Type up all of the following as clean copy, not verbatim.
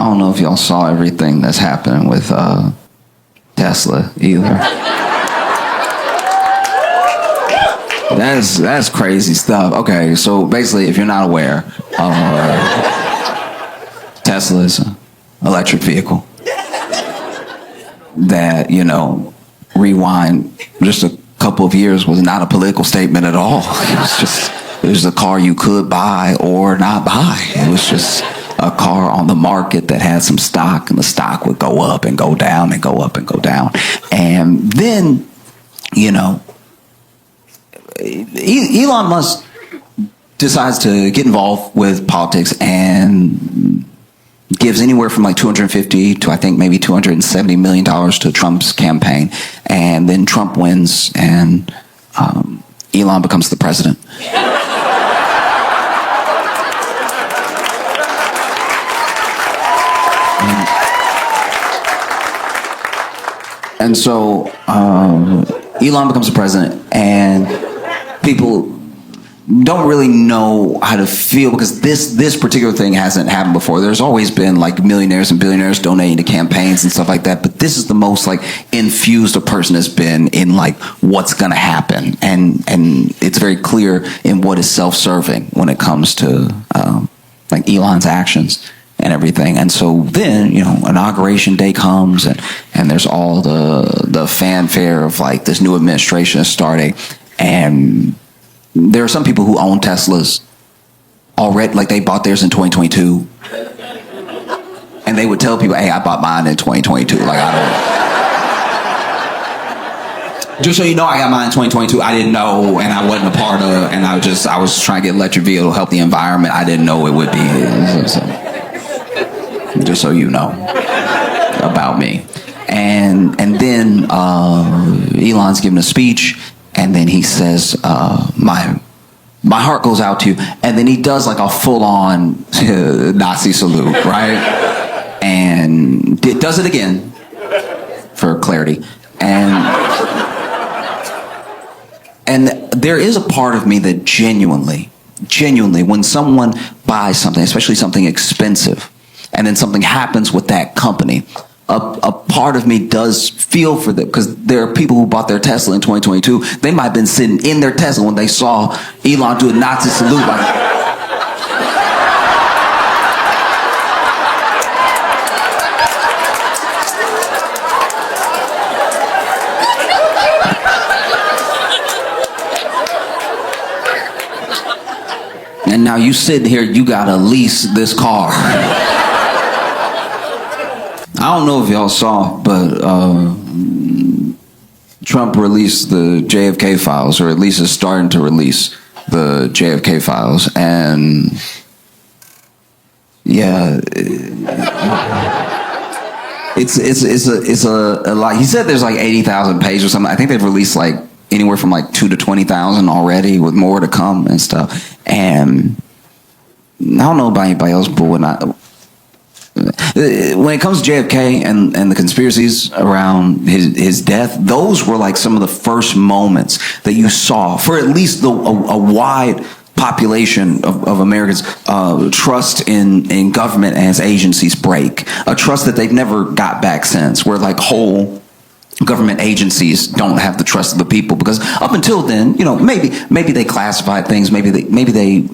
I don't know if y'all saw everything that's happening with Tesla either. That's crazy stuff. Okay, so basically, if you're not aware, Tesla is an electric vehicle that, rewind just a couple of years was not a political statement at all. It was a car you could buy or not buy. It was just a car on the market that had some stock, and the stock would go up and go down and go up and go down. And then, Elon Musk decides to get involved with politics and gives anywhere from like $250 to I think maybe $270 million to Trump's campaign. And then Trump wins and Elon becomes the president. And so Elon becomes the president, and people don't really know how to feel because this particular thing hasn't happened before. There's always been like millionaires and billionaires donating to campaigns and stuff like that, but this is the most like infused a person has been in like what's going to happen, and it's very clear in what is self-serving when it comes to like Elon's actions and everything. And so then, inauguration day comes and there's all the fanfare of like this new administration is starting. And there are some people who own Teslas already, like they bought theirs in 2022. And they would tell people, hey, I bought mine in 2022. Like just so you know, I got mine in 2022. I didn't know, and I wasn't a part of, and I was trying to get electric vehicle to help the environment. I didn't know it would be. Just so you know about me. And then Elon's giving a speech, and then he says, my heart goes out to you. And then he does like a full-on Nazi salute, right? And it does it again for clarity. And there is a part of me that genuinely, when someone buys something, especially something expensive, and then something happens with that company, a part of me does feel for them, because there are people who bought their Tesla in 2022. They might have been sitting in their Tesla when they saw Elon do a Nazi salute. And now you sitting here, you gotta lease this car. I don't know if y'all saw, but Trump released the JFK files, or at least is starting to release the JFK files, and yeah, it's a lot. He said there's like 80,000 pages or something. I think they've released like anywhere from like 2 to 20,000 already, with more to come and stuff. And I don't know about anybody else, but when it comes to JFK and the conspiracies around his death, those were like some of the first moments that you saw, for at least a wide population of Americans, trust in government and its agencies break. A trust that they've never got back since, where like whole government agencies don't have the trust of the people, because up until then, maybe they classified things, maybe they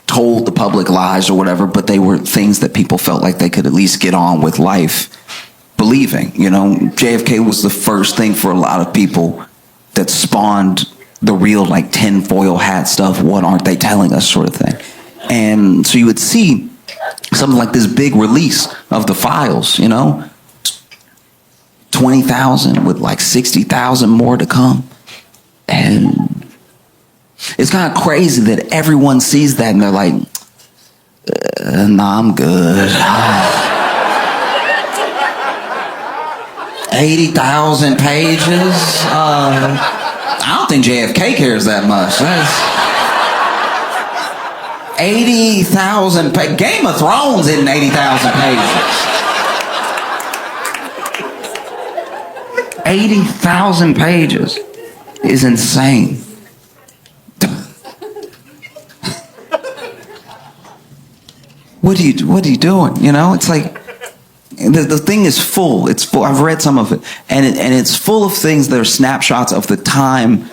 told the public lies or whatever, but they were things that people felt like they could at least get on with life believing. JFK was the first thing for a lot of people that spawned the real like tinfoil hat stuff. What aren't they telling us, sort of thing. And so you would see something like this big release of the files, 20,000 with like 60,000 more to come. And it's kind of crazy that everyone sees that and they're like, nah, I'm good. 80,000 pages? I don't think JFK cares that much. That's 80,000 pages. Game of Thrones isn't 80,000 pages. 80,000 pages is insane. What are you doing? It's like, the thing is full. It's full. I've read some of it, and it's full of things that are snapshots of the time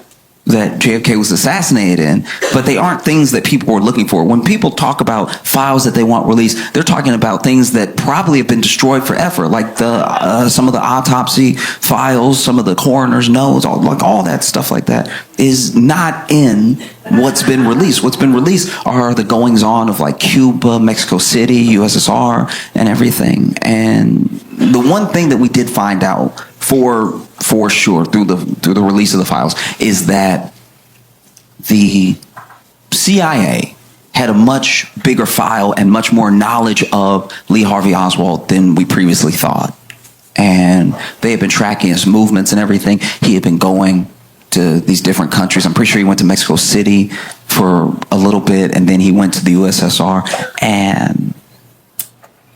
that JFK was assassinated in, but they aren't things that people were looking for. When people talk about files that they want released, they're talking about things that probably have been destroyed forever, like the some of the autopsy files, some of the coroner's notes, all that stuff like that is not in what's been released. What's been released are the goings on of like Cuba, Mexico City, USSR, and everything. And the one thing that we did find out for sure through the release of the files is that the CIA had a much bigger file and much more knowledge of Lee Harvey Oswald than we previously thought. And they had been tracking his movements and everything. He had been going to these different countries. I'm pretty sure he went to Mexico City for a little bit, and then he went to the USSR. And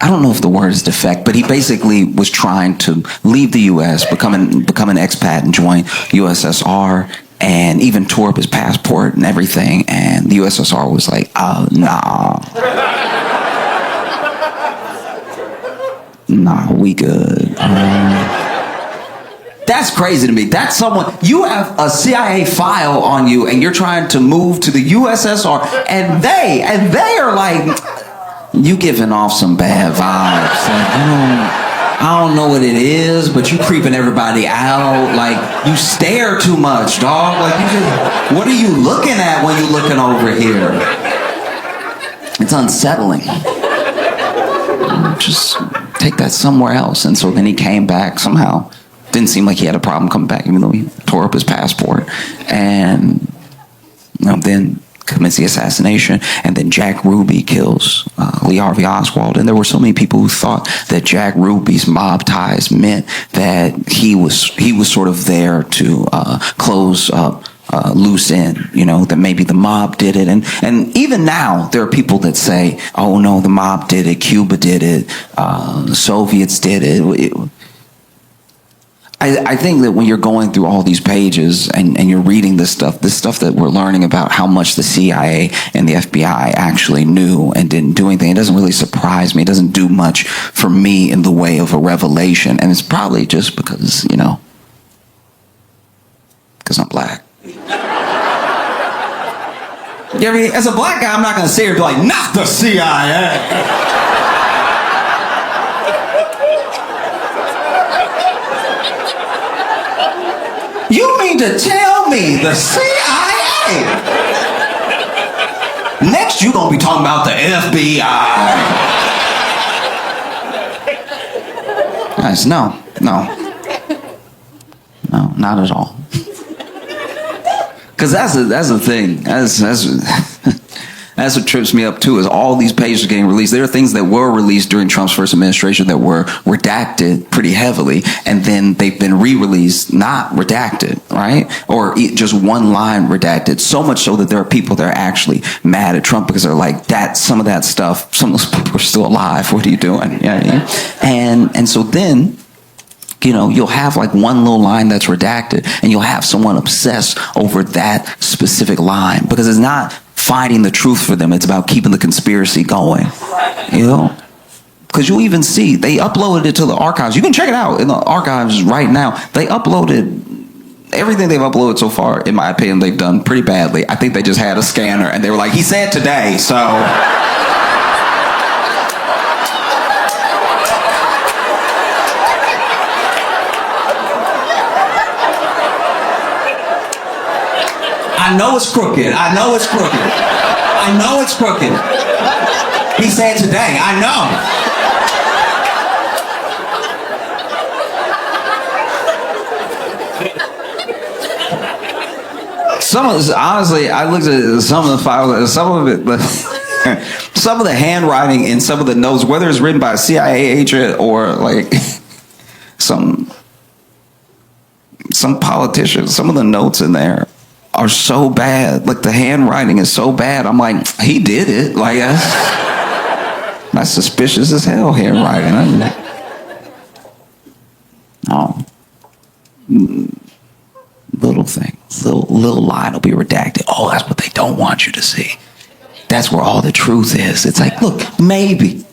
I don't know if the word is defect, but he basically was trying to leave the U.S., become an expat and join USSR, and even tore up his passport and everything. And the USSR was like, oh, nah. Nah, we good. That's crazy to me. That's someone, you have a CIA file on you and you're trying to move to the USSR, and they are like, you giving off some bad vibes. Like, I don't know what it is, but you creeping everybody out. Like, you stare too much, dog. Like, what are you looking at when you're looking over here? It's unsettling. Just take that somewhere else. And so then he came back somehow. Didn't seem like he had a problem coming back, even though he tore up his passport. And then commits the assassination, and then Jack Ruby kills Lee Harvey Oswald. And there were so many people who thought that Jack Ruby's mob ties meant that he was sort of there to close up loose end, that maybe the mob did it. And even now, there are people that say, oh no, the mob did it, Cuba did it, the Soviets did it. I think that when you're going through all these pages and you're reading this stuff that we're learning about how much the CIA and the FBI actually knew and didn't do anything, it doesn't really surprise me. It doesn't do much for me in the way of a revelation. And it's probably just because, because I'm black. As a black guy, I'm not going to sit here and be like, not the CIA. You mean to tell me the CIA? Next, you're going to be talking about the FBI. Guys, no, not at all. Because that's the thing. That's what trips me up too, is all these pages are getting released. There are things that were released during Trump's first administration that were redacted pretty heavily, and then they've been re-released, not redacted, right? Or just one line redacted. So much so that there are people that are actually mad at Trump because they're like, some of that stuff, some of those people are still alive. What are you doing? You know what I mean? And so then, you'll have like one little line that's redacted, and you'll have someone obsess over that specific line because it's not finding the truth for them. It's about keeping the conspiracy going, because you'll even see they uploaded it to the archives. You can check it out in the archives right now. They uploaded everything they've uploaded so far. In my opinion, they've done pretty badly. I think they just had a scanner and they were like, he said today, so I know it's crooked. I know it's crooked. I know it's crooked. He said today. I know. Honestly, I looked at some of the files, some of it, some of the handwriting in some of the notes, whether it's written by a CIA agent or like some politician, some of the notes in there are so bad. Like the handwriting is so bad. I'm like, he did it. Like that's suspicious as hell handwriting. No. Little thing. Little line will be redacted. Oh, that's what they don't want you to see. That's where all the truth is. It's like, look, maybe.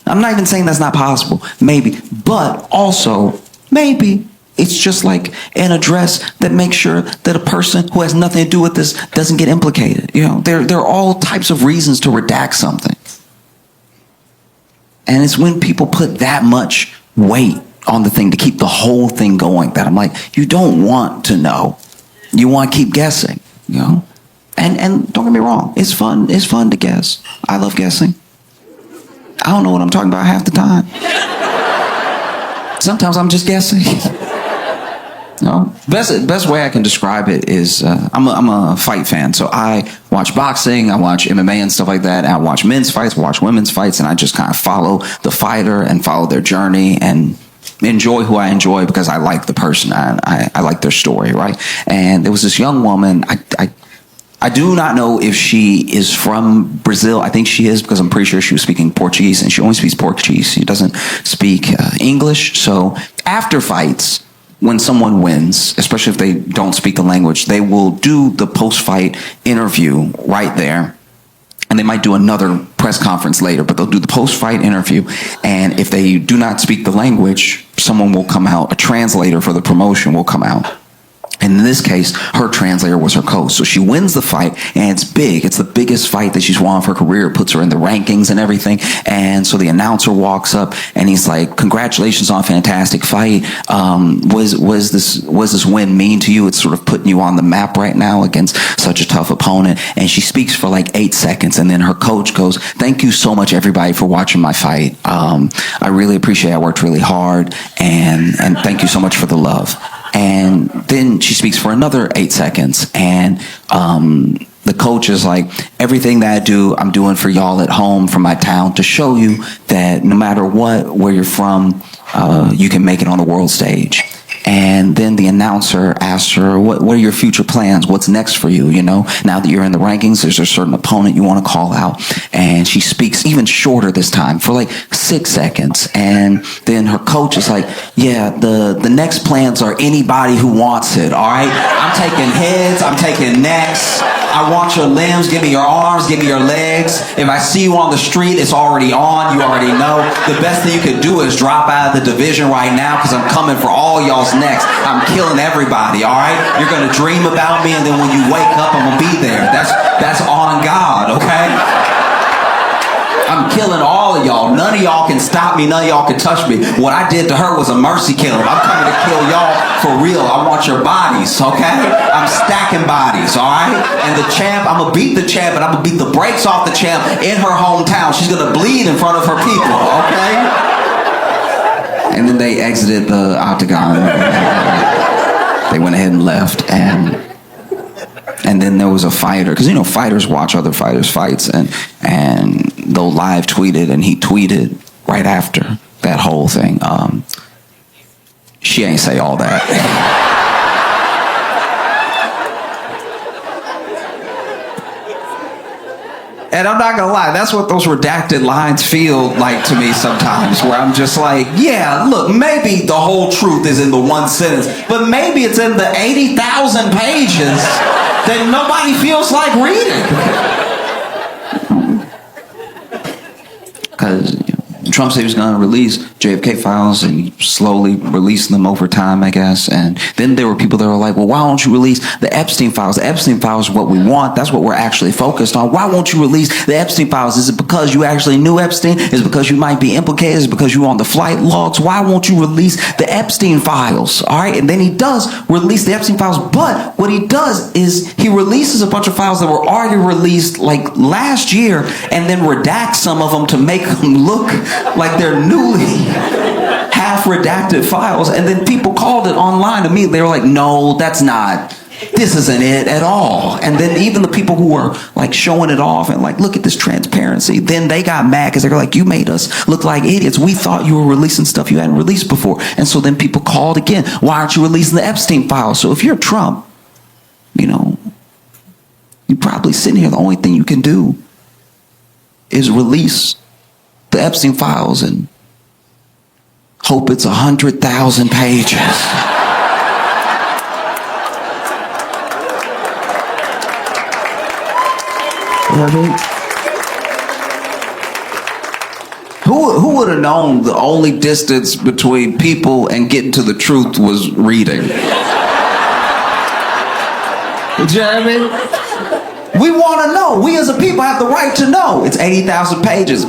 I'm not even saying that's not possible. Maybe. But also, maybe it's just like an address that makes sure that a person who has nothing to do with this doesn't get implicated. You know, there are all types of reasons to redact something. And it's when people put that much weight on the thing to keep the whole thing going that I'm like, you don't want to know. You want to keep guessing, you know? And don't get me wrong, it's fun to guess. I love guessing. I don't know what I'm talking about half the time. Sometimes I'm just guessing. No, best way I can describe it is I'm a fight fan, so I watch boxing, I watch MMA and stuff like that, and I watch men's fights, watch women's fights, and I just kind of follow the fighter and follow their journey and enjoy who I enjoy because I like the person, I like their story, right? And there was this young woman, I do not know if she is from Brazil. I think she is because I'm pretty sure she was speaking Portuguese, and she only speaks Portuguese. She doesn't speak English. So after fights, when someone wins, especially if they don't speak the language, they will do the post-fight interview right there. And they might do another press conference later, but they'll do the post-fight interview. And if they do not speak the language, someone will come out, a translator for the promotion will come out. And in this case, her translator was her coach. So she wins the fight, and it's big. It's the biggest fight that she's won of her career. It puts her in the rankings and everything. And so the announcer walks up, and he's like, "Congratulations on a fantastic fight. Was this win mean to you? It's sort of putting you on the map right now against such a tough opponent." And she speaks for like 8 seconds, and then her coach goes, "Thank you so much, everybody, for watching my fight. I really appreciate it. I worked really hard, and thank you so much for the love." And then she speaks for another 8 seconds, and the coach is like, "Everything that I do, I'm doing for y'all at home, from my town, to show you that no matter what, where you're from, you can make it on the world stage." And then the announcer asks her, what are your future plans? What's next for you? You know, now that you're in the rankings, there's a certain opponent you want to call out. And she speaks even shorter this time, for like 6 seconds. And then her coach is like, "Yeah, the next plans are anybody who wants it, all right? I'm taking heads, I'm taking necks. I want your limbs, give me your arms, give me your legs. If I see you on the street, it's already on, you already know. The best thing you could do is drop out of the division right now, because I'm coming for all y'all's necks. I'm killing everybody, all right? You're gonna dream about me, and then when you wake up, I'm gonna be there. That's on God, okay? I'm killing all of y'all. None of y'all can stop me. None of y'all can touch me. What I did to her was a mercy kill. I'm coming to kill y'all for real. I want your bodies, okay? I'm stacking bodies, all right? And the champ, I'm going to beat the champ, and I'm going to beat the brakes off the champ in her hometown. She's going to bleed in front of her people, okay?" And then they exited the octagon. They went ahead and left, and then there was a fighter, because, you know, fighters watch other fighters' fights, and they'll live tweet it, and he tweeted right after that whole thing, "She ain't say all that." And I'm not gonna lie, that's what those redacted lines feel like to me sometimes, where I'm just like, yeah, look, maybe the whole truth is in the one sentence, but maybe it's in the 80,000 pages that nobody feels like reading. Because Trump said he was going to release JFK files, and he slowly released them over time, I guess. And then there were people that were like, "Well, why don't you release the Epstein files? The Epstein files are what we want. That's what we're actually focused on. Why won't you release the Epstein files? Is it because you actually knew Epstein? Is it because you might be implicated? Is it because you were on the flight logs? Why won't you release the Epstein files?" All right. And then he does release the Epstein files. But what he does is he releases a bunch of files that were already released like last year, and then redacts some of them to make them look like they're newly half redacted files. And then people called it online immediately. They were like, "No, this isn't it at all." And then even the people who were like showing it off and like, "Look at this transparency," then they got mad because they were like, "You made us look like idiots. We thought you were releasing stuff you hadn't released before." And so then people called again, "Why aren't you releasing the Epstein files?" So if you're Trump, you know, you're probably sitting here, the only thing you can do is release the Epstein files and hope it's 100,000 pages. Who have known the only distance between people and getting to the truth was reading. You know what I mean? We want to know. We as a people have the right to know. It's 80,000 pages.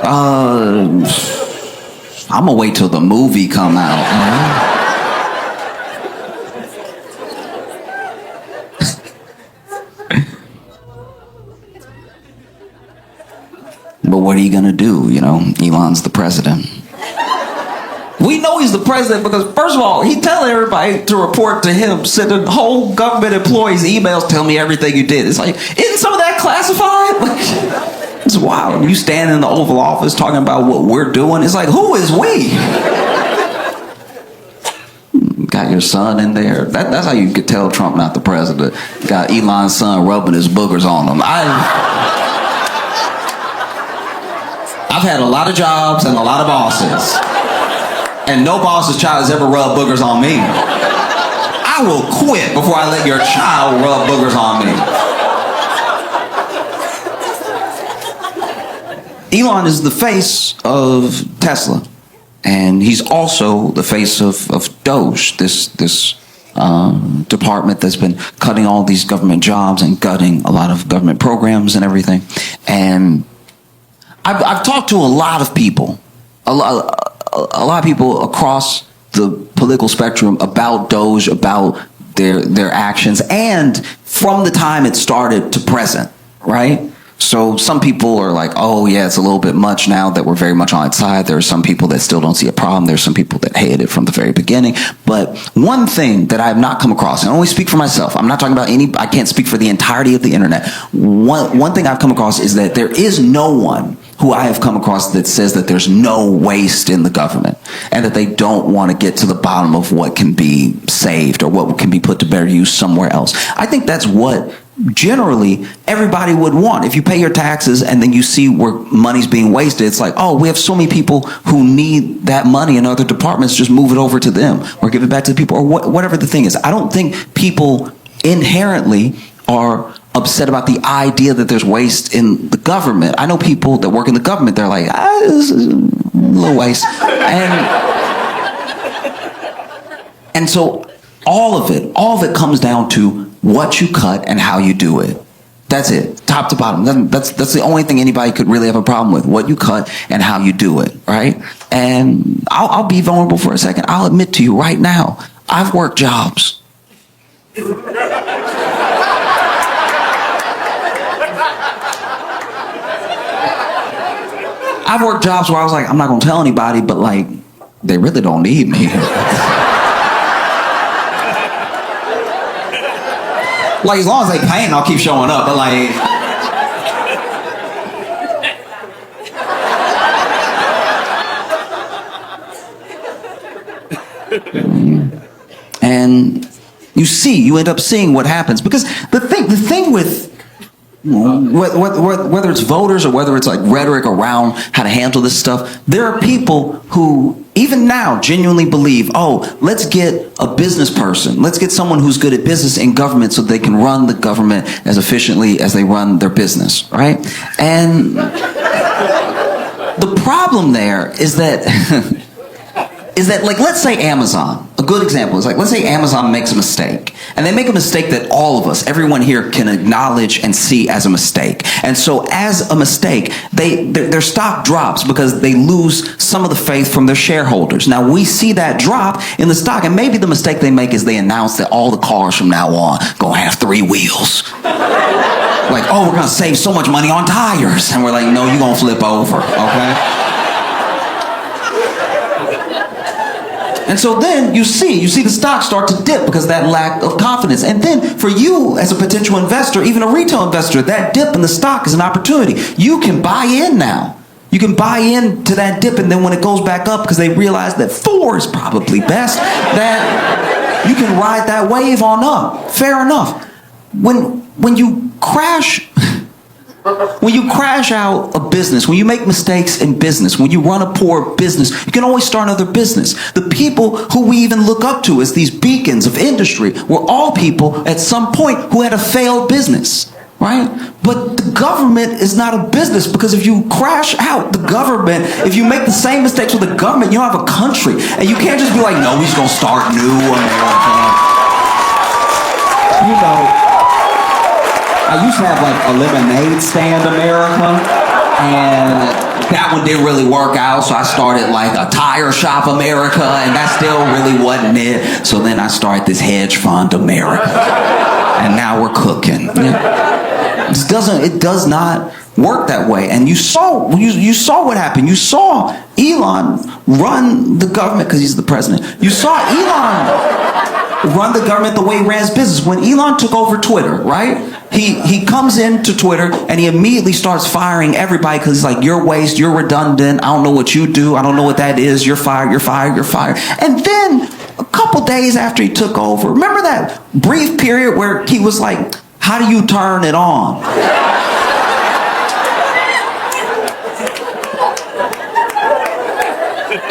I'm gonna wait till the movie come out. But what are you gonna do? You know, Elon's the president. We know he's the president because, first of all, he telling everybody to report to him, sending whole government employees emails, tell me everything you did. It's like, isn't some of that classified? It's wild. You stand in the Oval Office talking about what we're doing. It's like, who is we? Got your son in there. That's how you could tell Trump not the president. Got Elon's son rubbing his boogers on him. I've had a lot of jobs and a lot of bosses. And no boss's child has ever rubbed boogers on me. I will quit before I let your child rub boogers on me. Elon is the face of Tesla. And he's also the face of DOGE, this department that's been cutting all these government jobs and gutting a lot of government programs and everything. And I've talked to a lot of people, a lot of people across the political spectrum about DOGE, about their actions, and from the time it started to present, right? So some people are like, oh yeah, it's a little bit much now that we're very much on its side. There are some people that still don't see a problem. There's some people that hated it from the very beginning. But one thing that I have not come across, and I only speak for myself, I'm not talking about I can't speak for the entirety of the internet. One thing I've come across is that there is no one who I have come across that says that there's no waste in the government and that they don't want to get to the bottom of what can be saved or what can be put to better use somewhere else. I think that's what generally everybody would want. If you pay your taxes and then you see where money's being wasted, it's like, oh, we have so many people who need that money in other departments, just move it over to them or give it back to the people or whatever the thing is. I don't think people inherently are upset about the idea that there's waste in the government. I know people that work in the government, they're like, this is a little waste. And so all of it comes down to what you cut and how you do it. That's it, top to bottom. That's the only thing anybody could really have a problem with, what you cut and how you do it, right? And I'll be vulnerable for a second. I'll admit to you right now, I've worked jobs. I've worked jobs where I was like, I'm not gonna tell anybody, but like, they really don't need me. Like, as long as they paying, I'll keep showing up, but like... And you end up seeing what happens. Because the thing with, whether it's voters or whether it's like rhetoric around how to handle this stuff, there are people who even now genuinely believe, oh, let's get a business person, let's get someone who's good at business in government so they can run the government as efficiently as they run their business, right? And the problem there is that like, let's say Amazon, a good example is like, let's say Amazon makes a mistake, and they make a mistake that all of us, everyone here, can acknowledge and see as a mistake. And so as a mistake, their stock drops because they lose some of the faith from their shareholders. Now we see that drop in the stock, and maybe the mistake they make is they announce that all the cars from now on gonna have 3 wheels. Like, oh, we're gonna save so much money on tires. And we're like, no, you're gonna flip over, okay? And so then you see the stock start to dip because of that lack of confidence. And then for you as a potential investor, even a retail investor, that dip in the stock is an opportunity. You can buy in now. You can buy into that dip, and then when it goes back up, because they realize that 4 is probably best, that you can ride that wave on up. Fair enough. When you crash... When you crash out a business, when you make mistakes in business, when you run a poor business, you can always start another business. The people who we even look up to as these beacons of industry were all people at some point who had a failed business, right? But the government is not a business, because if you crash out the government, if you make the same mistakes with the government, you don't have a country. And you can't just be like, no, we're just going to start new America. You know, I used to have like a lemonade stand America, and that one didn't really work out, so I started like a tire shop America, and that still really wasn't it. So then I started this hedge fund America, and now we're cooking. It does not work that way. And you saw what happened. You saw Elon run the government because he's the president. You saw Elon run the government the way he ran his business. When Elon took over Twitter, right? He comes into Twitter and he immediately starts firing everybody because he's like, you're waste, you're redundant, I don't know what you do, I don't know what that is, you're fired, you're fired, you're fired. And then a couple days after he took over, remember that brief period where he was like, how do you turn it on?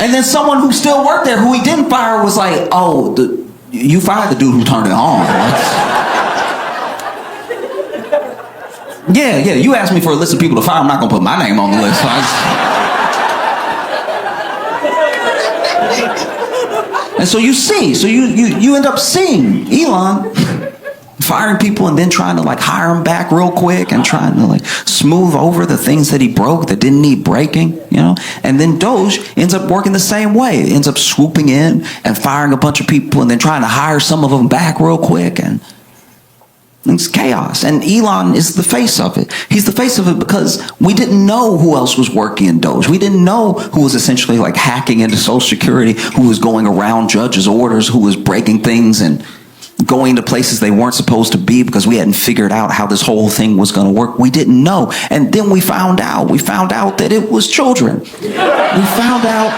And then someone who still worked there, who he didn't fire, was like, oh, you fired the dude who turned it on. Yeah, you asked me for a list of people to fire. I'm not going to put my name on the list. And so you see, you end up seeing Elon firing people and then trying to like hire them back real quick and trying to like smooth over the things that he broke that didn't need breaking, you know? And then DOGE ends up working the same way. It ends up swooping in and firing a bunch of people and then trying to hire some of them back real quick, and it's chaos. And Elon is the face of it. He's the face of it because we didn't know who else was working in DOGE. We didn't know who was essentially like hacking into Social Security, who was going around judges' orders, who was breaking things and going to places they weren't supposed to be because we hadn't figured out how this whole thing was going to work. We didn't know. And then we found out that it was children. We found out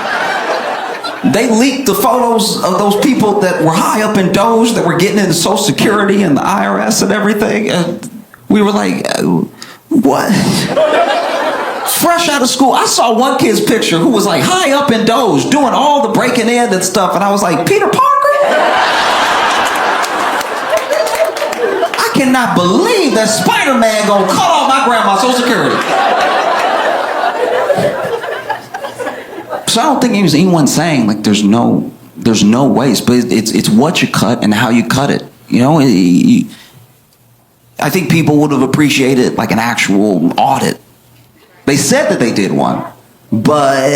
they leaked the photos of those people that were high up in DOGE that were getting into Social Security and the IRS and everything. And we were like, what? Fresh out of school, I saw one kid's picture who was like high up in DOGE doing all the breaking in and stuff. And I was like, Peter Parker? I cannot believe that Spider-Man gonna cut off my grandma's Social Security. So I don't think anyone saying like there's no waste, but it's what you cut and how you cut it. You know, I think people would have appreciated like an actual audit. They said that they did one, but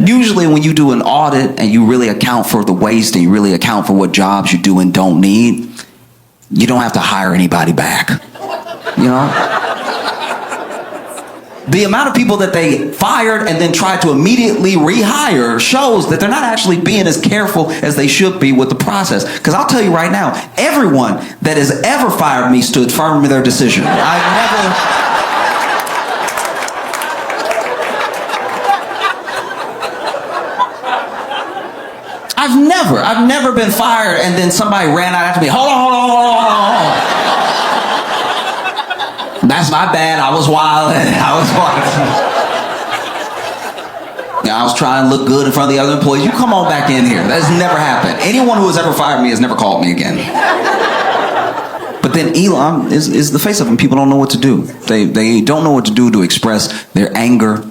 usually when you do an audit and you really account for the waste and you really account for what jobs you do and don't need, you don't have to hire anybody back, you know? The amount of people that they fired and then tried to immediately rehire shows that they're not actually being as careful as they should be with the process. Because I'll tell you right now, everyone that has ever fired me stood firm in their decision. I've never been fired and then somebody ran out after me. Hold on. That's my bad. I was wild. I was trying to look good in front of the other employees. You come on back in here. That's never happened. Anyone who has ever fired me has never called me again. But then Elon is the face of it. People don't know what to do. They don't know what to do to express their anger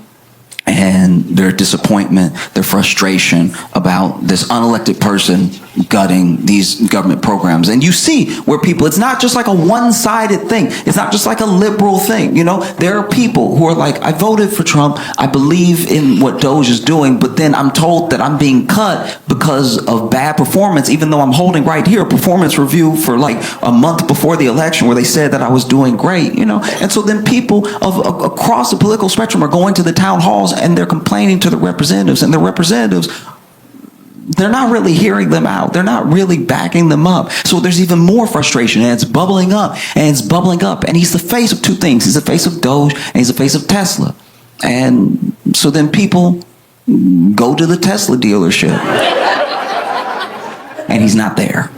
and their disappointment, their frustration about this unelected person gutting these government programs. And you see where people, it's not just like a one-sided thing. It's not just like a liberal thing. You know, there are people who are like, I voted for Trump. I believe in what DOGE is doing, but then I'm told that I'm being cut because of bad performance, even though I'm holding right here a performance review for like a month before the election where they said that I was doing great, you know? And so then people across the political spectrum are going to the town halls and they're complaining to the representatives, and the representatives, they're not really hearing them out. They're not really backing them up. So there's even more frustration, and it's bubbling up, and it's bubbling up. And he's the face of two things. He's the face of DOGE, and he's the face of Tesla. And so then people go to the Tesla dealership, and he's not there.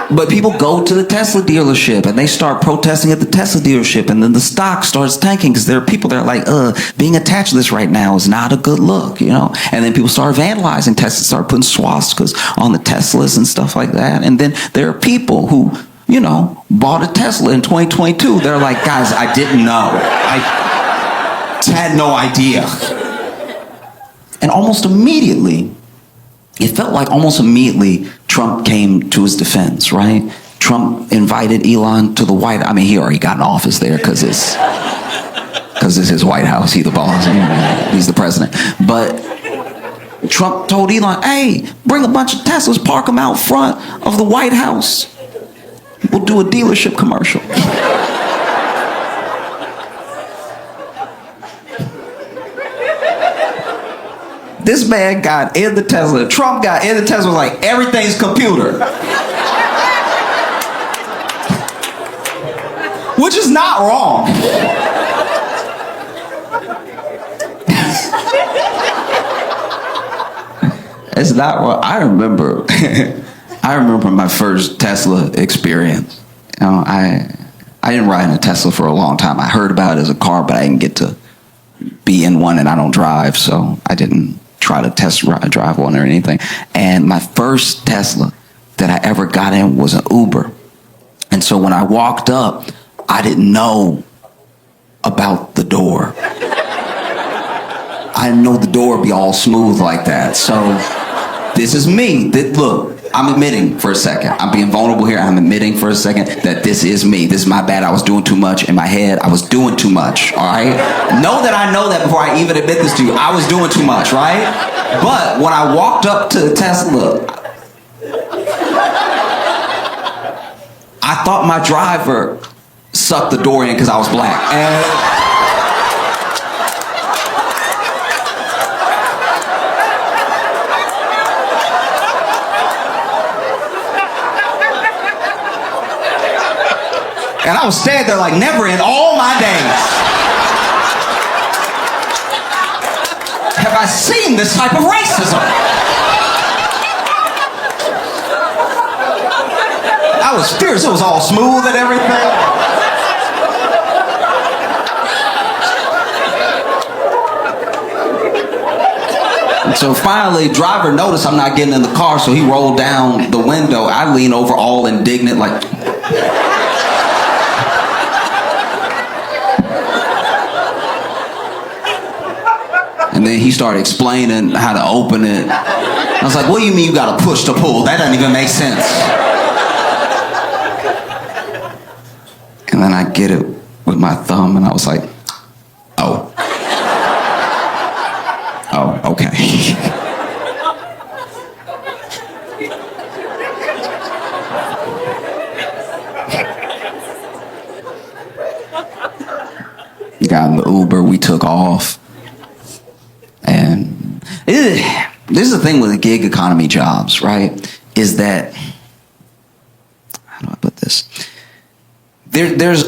But people go to the Tesla dealership and they start protesting at the Tesla dealership, and then the stock starts tanking because there are people that are like, being attached to this right now is not a good look, you know? And then people start vandalizing Teslas, start putting swastikas on the Teslas and stuff like that. And then there are people who, you know, bought a Tesla in 2022. They're like, guys, I didn't know. I had no idea. And almost immediately, it felt like almost immediately Trump came to his defense, right? Trump invited Elon to the White House. I mean, he already got an office there because it's his White House. He's the boss. He's the president. But Trump told Elon, hey, bring a bunch of Teslas, park them out front of the White House. We'll do a dealership commercial. This man got in the Tesla. Trump got in the Tesla, was like, everything's computer. Which is not wrong. It's not wrong. I remember my first Tesla experience. You know, I didn't ride in a Tesla for a long time. I heard about it as a car, but I didn't get to be in one, and I don't drive, so I didn't try to drive one or anything. And my first Tesla that I ever got in was an Uber. And so when I walked up, I didn't know about the door. I didn't know the door would be all smooth like that. So this is me. Look, I'm admitting for a second. I'm being vulnerable here. I'm admitting for a second that this is me. This is my bad. I was doing too much in my head. I was doing too much, all right? Know that I know that before I even admit this to you. I was doing too much, right? But when I walked up to the Tesla, I thought my driver sucked the door in because I was black. And I was standing there like, never in all my days have I seen this type of racism. I was fierce. It was all smooth and everything. And so finally, driver noticed I'm not getting in the car, so he rolled down the window. I lean over all indignant like... And then he started explaining how to open it. I was like, what do you mean you gotta push to pull? That doesn't even make sense. And then I get it with my thumb, and I was like, oh. Oh, okay. Got in the Uber, we took off. And this is the thing with the gig economy jobs, right? Is that, how do I put this? There's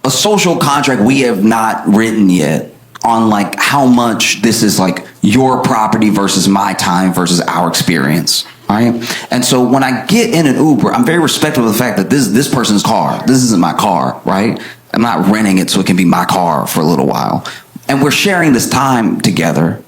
a social contract we have not written yet on like how much this is like your property versus my time versus our experience, right? And so when I get in an Uber, I'm very respectful of the fact that this person's car. This isn't my car, right? I'm not renting it so it can be my car for a little while. And we're sharing this time together,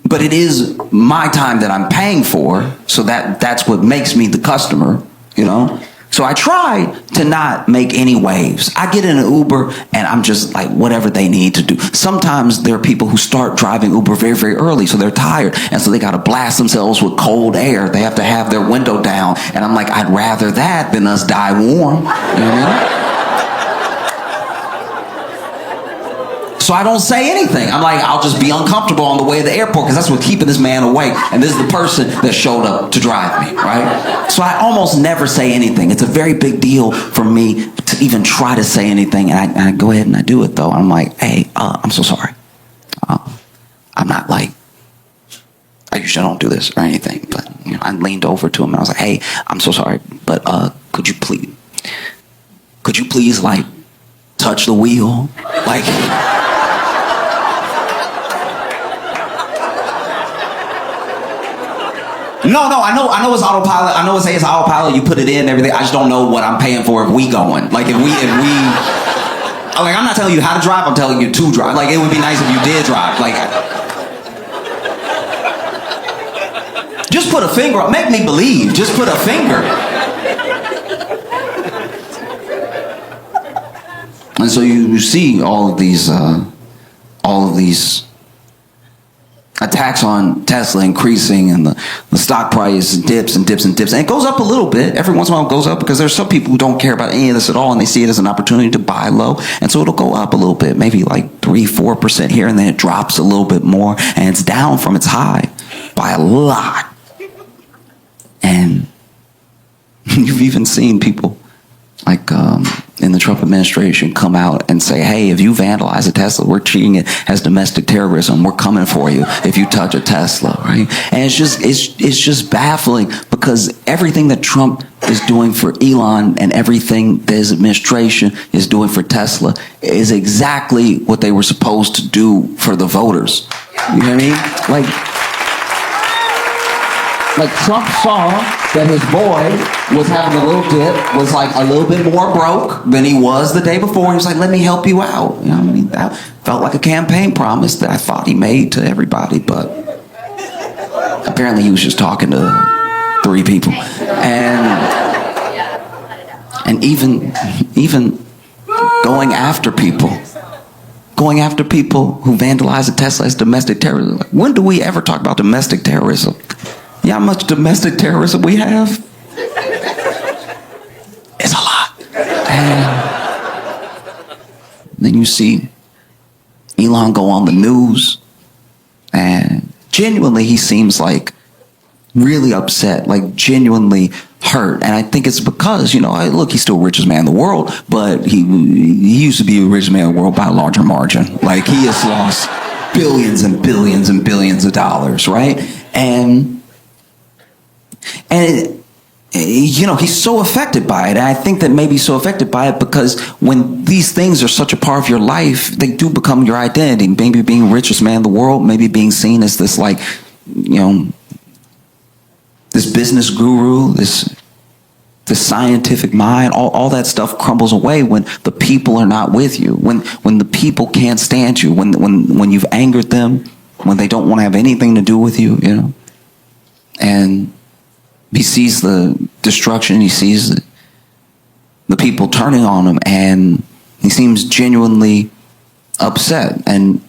but it is my time that I'm paying for, so that's what makes me the customer, you know? So I try to not make any waves. I get in an Uber and I'm just like whatever they need to do. Sometimes there are people who start driving Uber very, very early, so they're tired, and so they got to blast themselves with cold air. They have to have their window down, and I'm like, I'd rather that than us die warm, you know? So I don't say anything. I'm like, I'll just be uncomfortable on the way to the airport because that's what's keeping this man awake. And this is the person that showed up to drive me, right? So I almost never say anything. It's a very big deal for me to even try to say anything. And I go ahead and I do it, though. I'm like, hey, I'm so sorry. I'm not like, I usually don't do this or anything. But you know, I leaned over to him and I was like, hey, I'm so sorry. But could you please, like, touch the wheel? Like... No, I know it's autopilot. I know it's autopilot. You put it in, everything. I just don't know what I'm paying for if we going. Like if we, like I'm not telling you how to drive. I'm telling you to drive. Like it would be nice if you did drive. Like, just put a finger up. Make me believe. Just put a finger. And so you see all of these attacks on Tesla increasing, and the stock price dips and dips and dips, and it goes up a little bit. Every once in a while it goes up because there's some people who don't care about any of this at all, and they see it as an opportunity to buy low, and so it'll go up a little bit, maybe like 3-4% here, and then it drops a little bit more, and it's down from its high by a lot. And you've even seen people like in the Trump administration come out and say, hey, if you vandalize a Tesla, we're treating it as domestic terrorism. We're coming for you if you touch a Tesla, right? And it's just baffling, because everything that Trump is doing for Elon and everything that his administration is doing for Tesla is exactly what they were supposed to do for the voters. You know what I mean? Like Trump saw that his boy was having a little dip, was like a little bit more broke than he was the day before. He was like, let me help you out. You know what I mean? That felt like a campaign promise that I thought he made to everybody, but apparently he was just talking to 3 people. And even going after people who vandalize a Tesla as domestic terrorism. Like, when do we ever talk about domestic terrorism? You know how much domestic terrorism we have? It's a lot. And then you see Elon go on the news, and genuinely he seems like really upset, like genuinely hurt. And I think it's because, you know, look, he's still the richest man in the world, but he used to be the richest man in the world by a larger margin. Like he has lost billions and billions and billions of dollars, right? And you know, he's so affected by it. And I think that maybe he's so affected by it because when these things are such a part of your life, they do become your identity. Maybe being richest man in the world, maybe being seen as this, like, you know, this business guru, this scientific mind, all that stuff crumbles away when the people are not with you, when the people can't stand you, when you've angered them, when they don't want to have anything to do with you, you know. And he sees the destruction, he sees the people turning on him, and he seems genuinely upset. And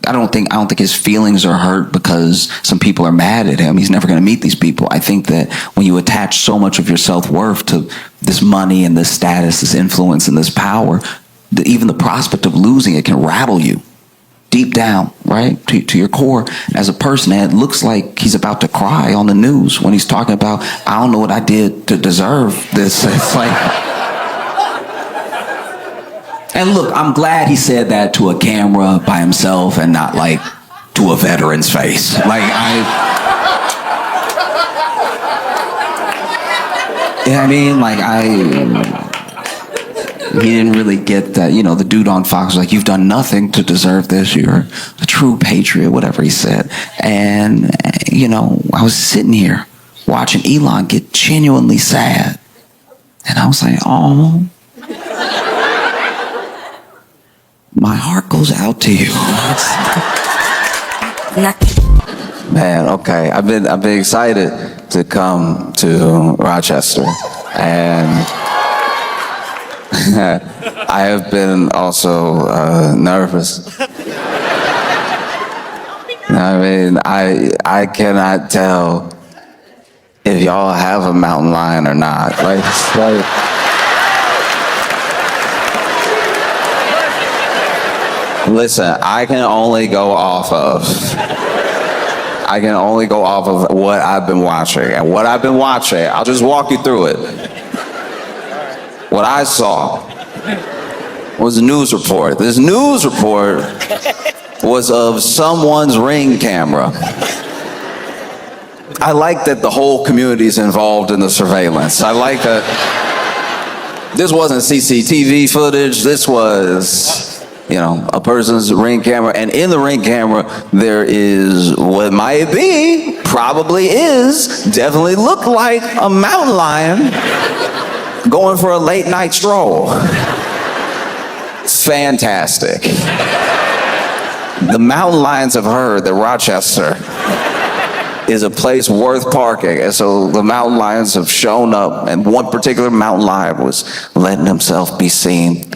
I don't think his feelings are hurt because some people are mad at him. He's never going to meet these people. I think that when you attach so much of your self-worth to this money and this status, this influence and this power, even the prospect of losing it can rattle you deep down, right, to your core as a person. And it looks like he's about to cry on the news when he's talking about, I don't know what I did to deserve this. It's like, and look, I'm glad he said that to a camera by himself and not like to a veteran's face. Like you know what I mean? Like he didn't really get that, you know, the dude on Fox was like, you've done nothing to deserve this. You're a true patriot, whatever he said. And, you know, I was sitting here watching Elon get genuinely sad. And I was like, oh, my heart goes out to you. Man, okay. I've been excited to come to Rochester. And I have been also nervous. I mean, I cannot tell if y'all have a mountain lion or not. Like listen, I can only go off of what I've been watching. And what I've been watching, I'll just walk you through it. What I saw was a news report. This news report was of someone's Ring camera. I like that the whole community is involved in the surveillance. I like that this wasn't CCTV footage. This was, you know, a person's Ring camera. And in the Ring camera, there is what might be probably is, definitely looked like a mountain lion going for a late night stroll. Fantastic. The mountain lions have heard that Rochester is a place worth parking, and so the mountain lions have shown up, and one particular mountain lion was letting himself be seen.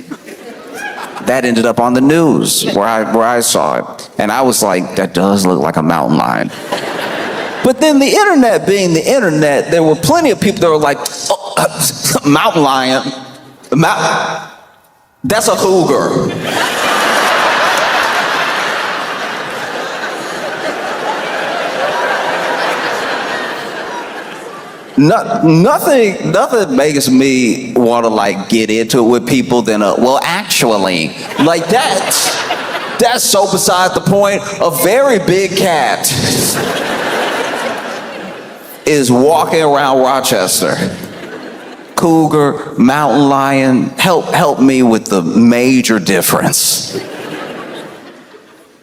That ended up on the news where I saw it, and I was like, that does look like a mountain lion. But then the internet being the internet, there were plenty of people that were like, oh, mountain lion, that's a cougar. Nothing makes me want to like get into it with people than well, actually, like that's so beside the point. A very big cat is walking around Rochester. Cougar, mountain lion, help me with the major difference.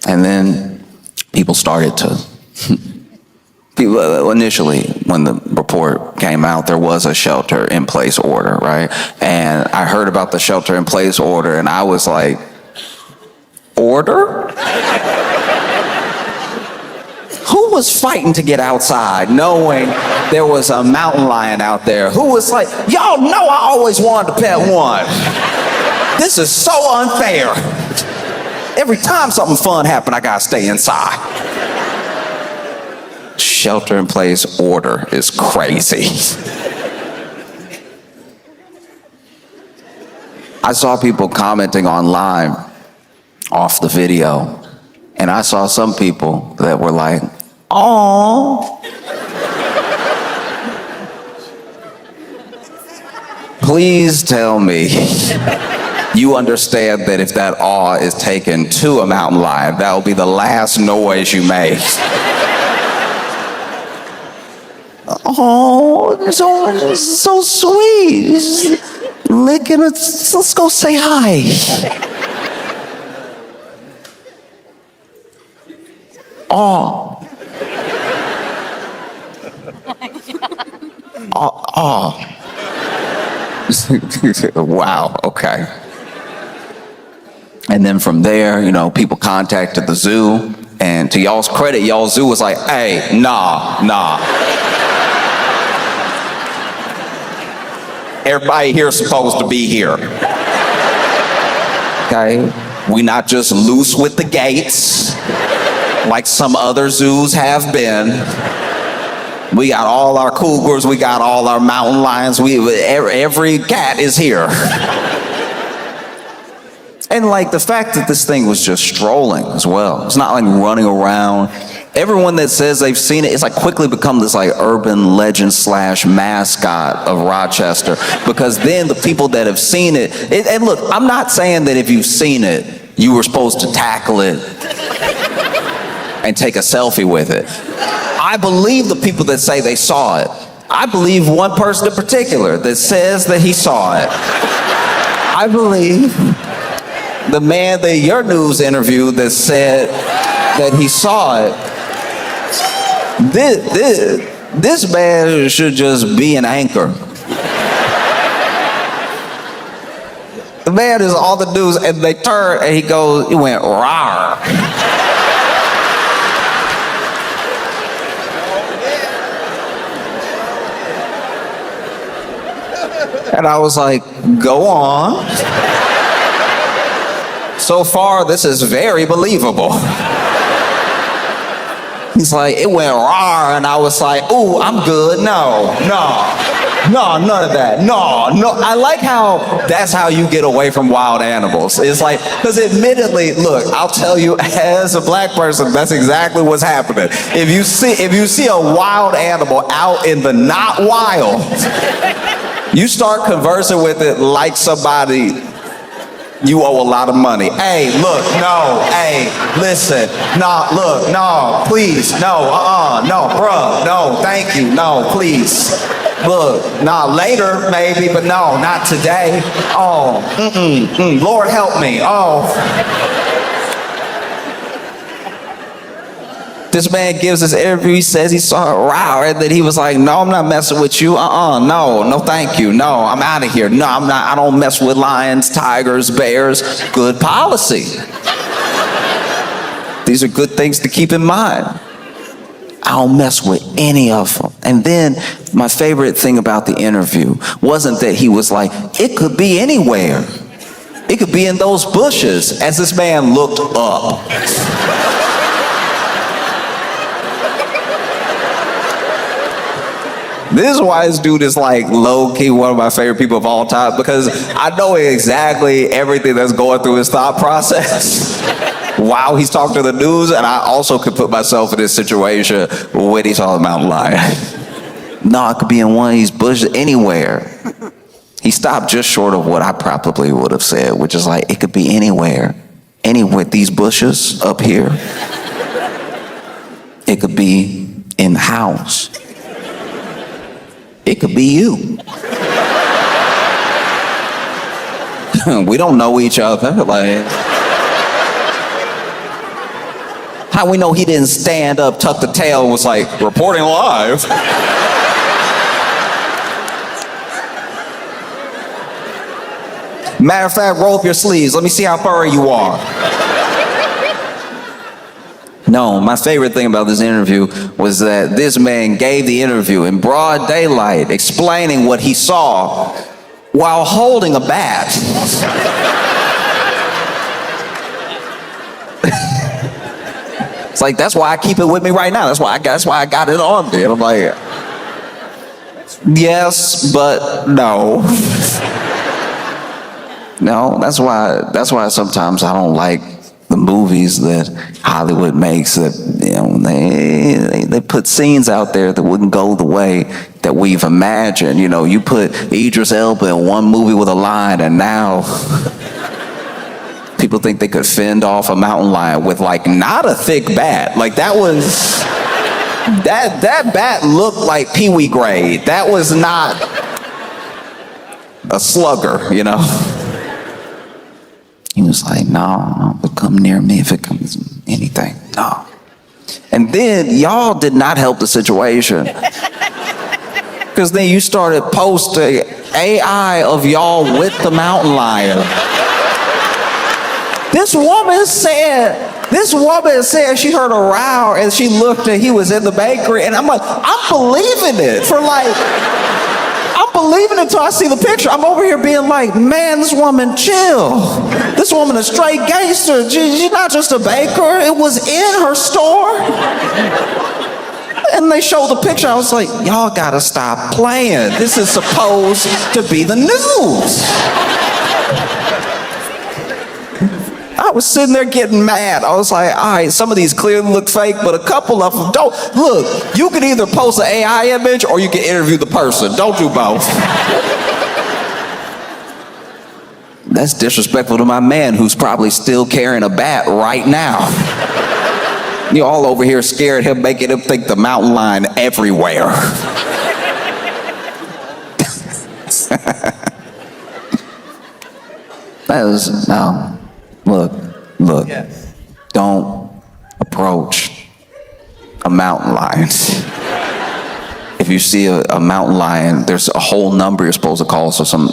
And then people started to. Initially, when the report came out, there was a shelter-in-place order, right? And I heard about the shelter-in-place order, and I was like, order? Who was fighting to get outside, knowing there was a mountain lion out there? Who was like, y'all know I always wanted to pet one. This is so unfair. Every time something fun happened, I gotta stay inside. Shelter-in-place order is crazy. I saw people commenting online off the video, and I saw some people that were like, "Aww." Please tell me you understand that if that awe is taken to a mountain lion, that will be the last noise you make. Oh, it's so sweet. He's licking it. Let's go say hi. Oh. Oh. Wow, okay. And then from there, people contacted the zoo, and to y'all's credit, y'all zoo was like, hey, nah. Everybody here's supposed to be here. Okay? We not just loose with the gates like some other zoos have been. We got all our cougars, we got all our mountain lions, every cat is here. And like the fact that this thing was just strolling as well. It's not like running around. Everyone that says they've seen it, it's like quickly become this like urban legend / mascot of Rochester, because then the people that have seen it, and look, I'm not saying that if you've seen it, you were supposed to tackle it and take a selfie with it. I believe the people that say they saw it. I believe one person in particular that says that he saw it. I believe the man that your news interviewed that said that he saw it. This man should just be an anchor. The man is all the news, and they turn and he went rawr. And I was like, go on. So far, this is very believable. He's like, it went raw, and I was like, ooh, I'm good. No, none of that. No. I like how that's how you get away from wild animals. It's like, because admittedly, look, I'll tell you, as a black person, that's exactly what's happening. If you see a wild animal out in the not wild, you start conversing with it like somebody you owe a lot of money. Hey, look, no, hey, listen, no, look, no, please, no, no, bruh, no, thank you, no, please. Look, nah, later maybe, but no, not today. Oh, Lord help me, oh. This man gives this interview, he says he saw a row, and then he was like, no, I'm not messing with you, no thank you, no, I'm out of here, no, I'm not, I don't mess with lions, tigers, bears. Good policy. These are good things to keep in mind. I don't mess with any of them. And then my favorite thing about the interview wasn't that he was like, it could be anywhere. It could be in those bushes, as this man looked up. This is why this dude is like low-key one of my favorite people of all time, because I know exactly everything that's going through his thought process while he's talking to the news, and I also could put myself in this situation when he saw the mountain lion. No, it could be in one of these bushes, anywhere. He stopped just short of what I probably would have said, which is like, it could be anywhere. Anywhere, these bushes up here. It could be in the house. It could be you. We don't know each other. Like, how we know he didn't stand up, tuck the tail, and was like, reporting live? Matter of fact, roll up your sleeves. Let me see how furry you are. No, my favorite thing about this interview was that this man gave the interview in broad daylight, explaining what he saw while holding a bat. It's like, that's why I keep it with me right now. That's why I got it on me. And I'm like, yes, but no. No, that's why sometimes I don't like the movies that Hollywood makes, that, you know, they put scenes out there that wouldn't go the way that we've imagined. You know, you put Idris Elba in one movie with a lion, and now people think they could fend off a mountain lion with like not a thick bat. Like that bat looked like Pee-wee grade. That was not a slugger, you know. He was like, no, but come near me if it comes anything. No. And then y'all did not help the situation. Because then you started posting AI of y'all with the mountain lion. This woman said she heard a row and she looked and he was in the bakery. And I'm like, I'm believing it I'm believing it until I see the picture. I'm over here being like, man, this woman chill. This woman a straight gangster. She's not just a baker. It was in her store. And they showed the picture. I was like, y'all gotta stop playing. This is supposed to be the news. I was sitting there getting mad. I was like, all right, some of these clearly look fake, but a couple of them don't. Look, you can either post an AI image or you can interview the person. Don't do both. That's disrespectful to my man who's probably still carrying a bat right now. You're all over here scared him, making him think the mountain lion everywhere. That was, no. Look, yes. Don't approach a mountain lion. If you see a mountain lion, there's a whole number you're supposed to call, so some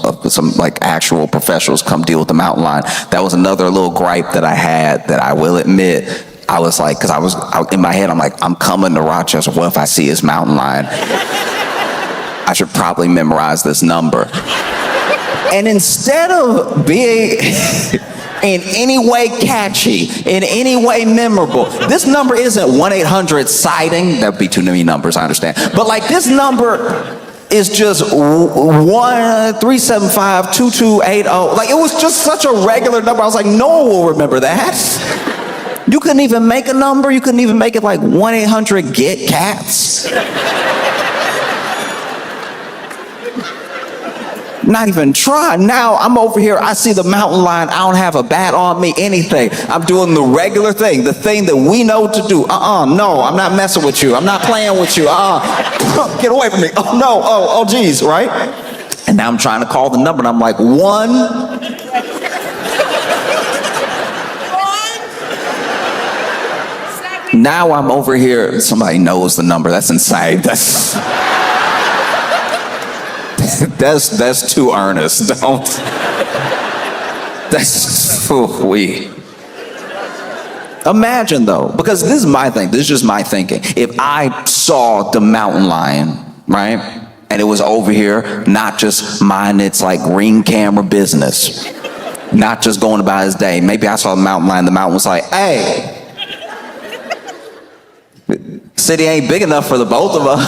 like actual professionals come deal with the mountain lion. That was another little gripe that I had that I will admit. I was like, because in my head, I'm like, I'm coming to Rochester. What if I see his mountain lion? I should probably memorize this number. And instead of being in any way catchy, in any way memorable. This number isn't 1-800-SIGHTING. That would be too many numbers, I understand. But like this number is just 1-375-2280. Like it was just such a regular number. I was like, no one will remember that. You couldn't even make a number. You couldn't even make it like 1-800-GET-CATS. Not even try. Now I'm over here, I see the mountain lion, I don't have a bat on me, anything. I'm doing the regular thing, the thing that we know to do. No, I'm not messing with you. I'm not playing with you. Get away from me. Oh no, oh geez, right? And now I'm trying to call the number and I'm like, 1 Now I'm over here. Somebody knows the number. That's insane. That's too earnest. Don't. That's we. Imagine though, because this is my thing. This is just my thinking. If I saw the mountain lion, right, and it was over here, not just minding its like Ring camera business, not just going about his day. Maybe I saw the mountain lion. The mountain was like, "Hey, city ain't big enough for the both of us."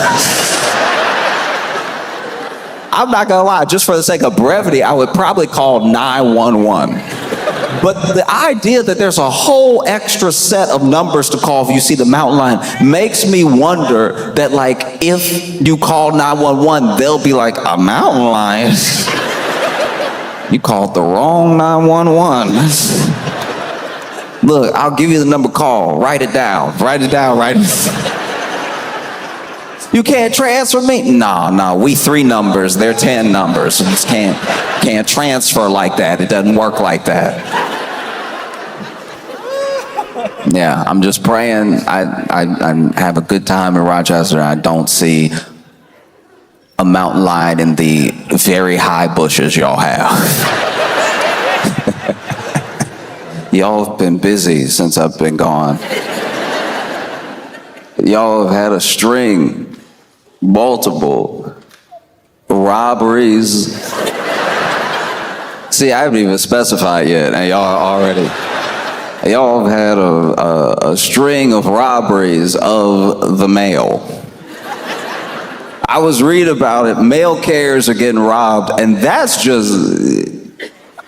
I'm not gonna lie, just for the sake of brevity, I would probably call 911. But the idea that there's a whole extra set of numbers to call if you see the mountain lion makes me wonder that, like, if you call 911, they'll be like, a mountain lion? You called the wrong 911. Look, I'll give you the number, call, write it down, write it down, write it down. You can't transfer me? No, we 3 numbers, they're 10 numbers. You just can't transfer like that. It doesn't work like that. Yeah, I'm just praying I have a good time in Rochester and I don't see a mountain lion in the very high bushes y'all have. Y'all have been busy since I've been gone. Y'all have had a string, multiple robberies. See, I haven't even specified yet, and y'all have had a string of robberies of the mail. I was reading about it. Mail carriers are getting robbed, and that's just,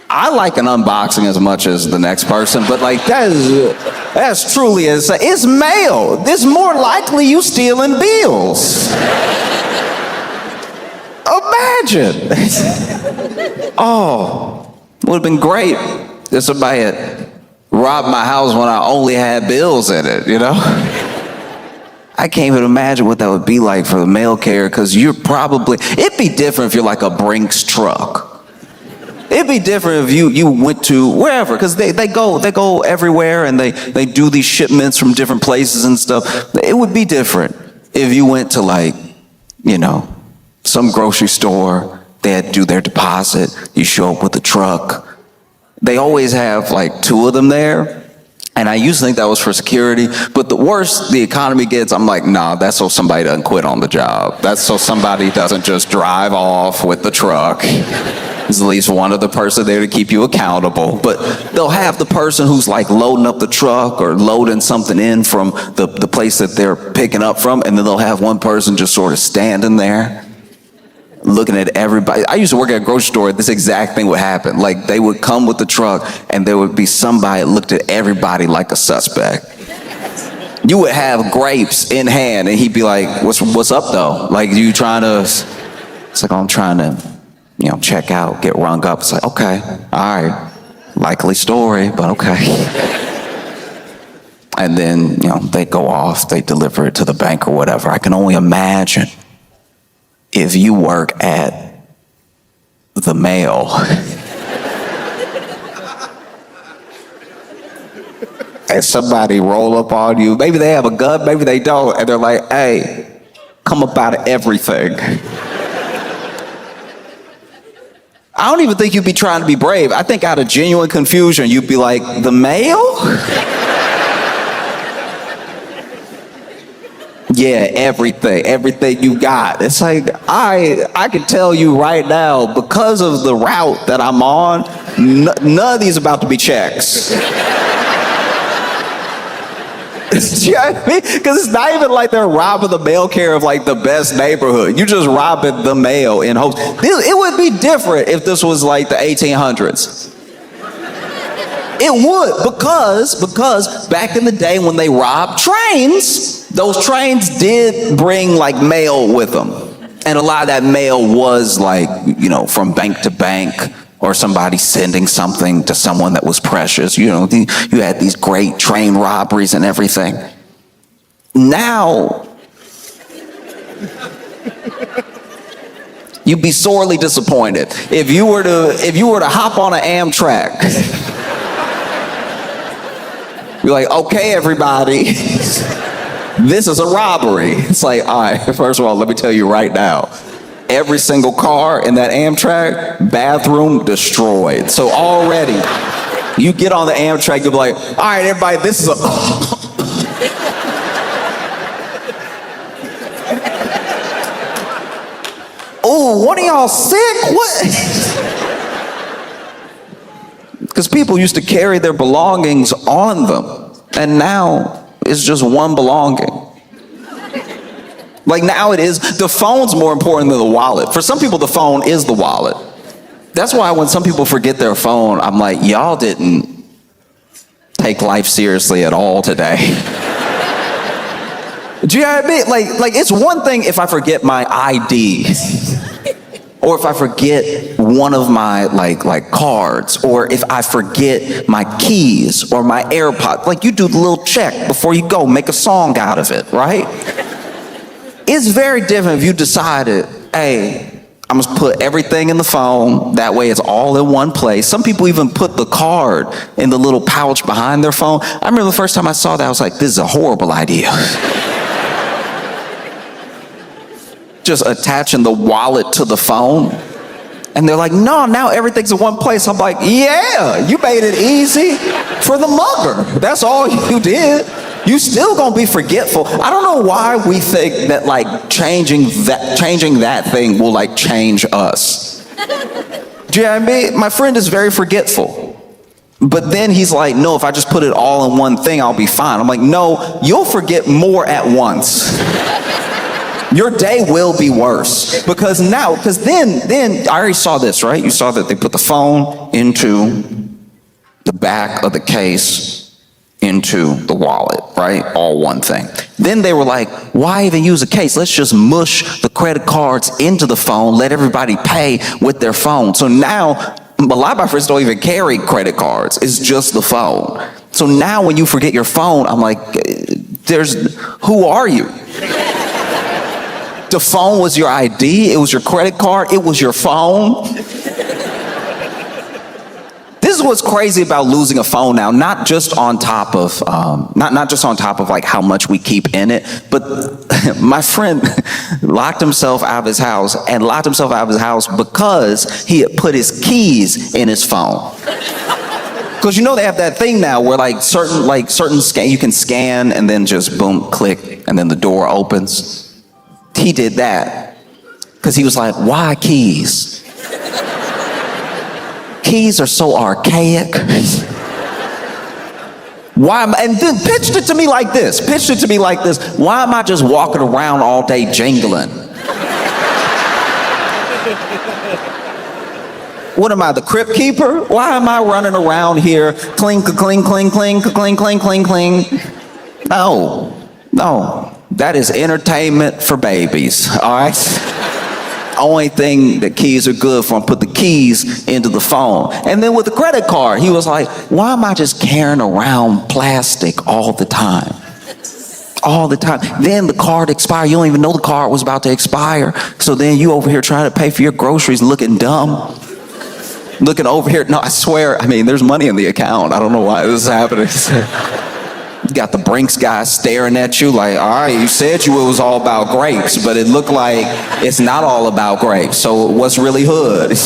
I like an unboxing as much as the next person, but like that's truly insane. It's mail. It's more likely you stealing bills. Imagine. Oh, would have been great if somebody had robbed my house when I only had bills in it, you know? I can't even imagine what that would be like for the mail carrier, because it'd be different if you're like a Brinks truck. It'd be different if you went to wherever, because they go everywhere and they do these shipments from different places and stuff. It would be different if you went to, like, you know, some grocery store. They had to do their deposit. You show up with a truck. They always have like 2 of them there. And I used to think that was for security, but the worse the economy gets, I'm like, nah, that's so somebody doesn't quit on the job. That's so somebody doesn't just drive off with the truck. There's at least one other person there to keep you accountable. But they'll have the person who's like loading up the truck or loading something in from the place that they're picking up from, and then they'll have one person just sort of standing there, looking at everybody. I used to work at a grocery store. This exact thing would happen. Like, they would come with the truck and there would be somebody that looked at everybody like a suspect. You would have grapes in hand and he'd be like, what's up though? Like, you trying to, it's like, I'm trying to, you know, check out, get rung up. It's like, okay, all right, likely story, but okay. And then, you know, they go off, they deliver it to the bank or whatever. I can only imagine if you work at the mail and somebody roll up on you, maybe they have a gun, maybe they don't, and they're like, hey, come up out of everything. I don't even think you'd be trying to be brave. I think out of genuine confusion, you'd be like, the mail? Yeah, everything you got. It's like, I can tell you right now, because of the route that I'm on, none of these about to be checks. You know what I mean? Because it's not even like they're robbing the mail carrier of like the best neighborhood. You just robbing the mail in hopes. It would be different if this was like the 1800s. It would, because back in the day when they robbed trains, those trains did bring like mail with them. And a lot of that mail was like, you know, from bank to bank, or somebody sending something to someone that was precious. You know, you had these great train robberies and everything. Now, you'd be sorely disappointed if you were to hop on an Amtrak You're like, okay, everybody, this is a robbery. It's like, all right, first of all, let me tell you right now, every single car in that Amtrak, bathroom destroyed. So already, you get on the Amtrak, you'll be like, all right, everybody, this is a... Oh, one of y'all sick? What? Because people used to carry their belongings on them, and now it's just one belonging. Like now it is, the phone's more important than the wallet. For some people, the phone is the wallet. That's why when some people forget their phone, I'm like, y'all didn't take life seriously at all today. Do you know what I mean? Like it's one thing if I forget my ID. Or if I forget one of my like cards, or if I forget my keys or my AirPods. Like you do the little check before you go, make a song out of it, right? It's very different if you decided, hey, I'm gonna put everything in the phone, that way it's all in one place. Some people even put the card in the little pouch behind their phone. I remember the first time I saw that, I was like, this is a horrible idea. Just attaching the wallet to the phone. And they're like, no, now everything's in one place. I'm like, yeah, you made it easy for the mugger. That's all you did. You still gonna be forgetful. I don't know why we think that like changing that thing will like change us. Do you know what I mean? My friend is very forgetful. But then he's like, no, if I just put it all in one thing, I'll be fine. I'm like, no, you'll forget more at once. Your day will be worse because then I already saw this, right? You saw that they put the phone into the back of the case, into the wallet, right? All one thing. Then they were like, why even use a case? Let's just mush the credit cards into the phone, let everybody pay with their phone. So now, a lot of my friends don't even carry credit cards. It's just the phone. So now when you forget your phone, I'm like, who are you? The phone was your ID, it was your credit card, it was your phone. This is what's crazy about losing a phone now, not just on top of not just on top of like how much we keep in it, but my friend locked himself out of his house because he had put his keys in his phone. Because you know they have that thing now where certain scan, you can scan and then just boom, click, and then the door opens. He did that because he was like, why keys? Keys are so archaic. Why am I, and then pitched it to me like this. Why am I just walking around all day jingling? What am I, the crypt keeper? Why am I running around here, clink, clink, clink, clink, clink, clink, clink, clink? No. That is entertainment for babies, all right? Only thing that keys are good for, put the keys into the phone. And then with the credit card, he was like, why am I just carrying around plastic all the time? All the time. Then the card expired. You don't even know the card was about to expire. So then you over here trying to pay for your groceries looking dumb. Looking over here. No, I swear, there's money in the account. I don't know why this is happening. You got the Brinks guy staring at you like, all right, you said it was all about grapes, but it looked like it's not all about grapes. So what's really hood?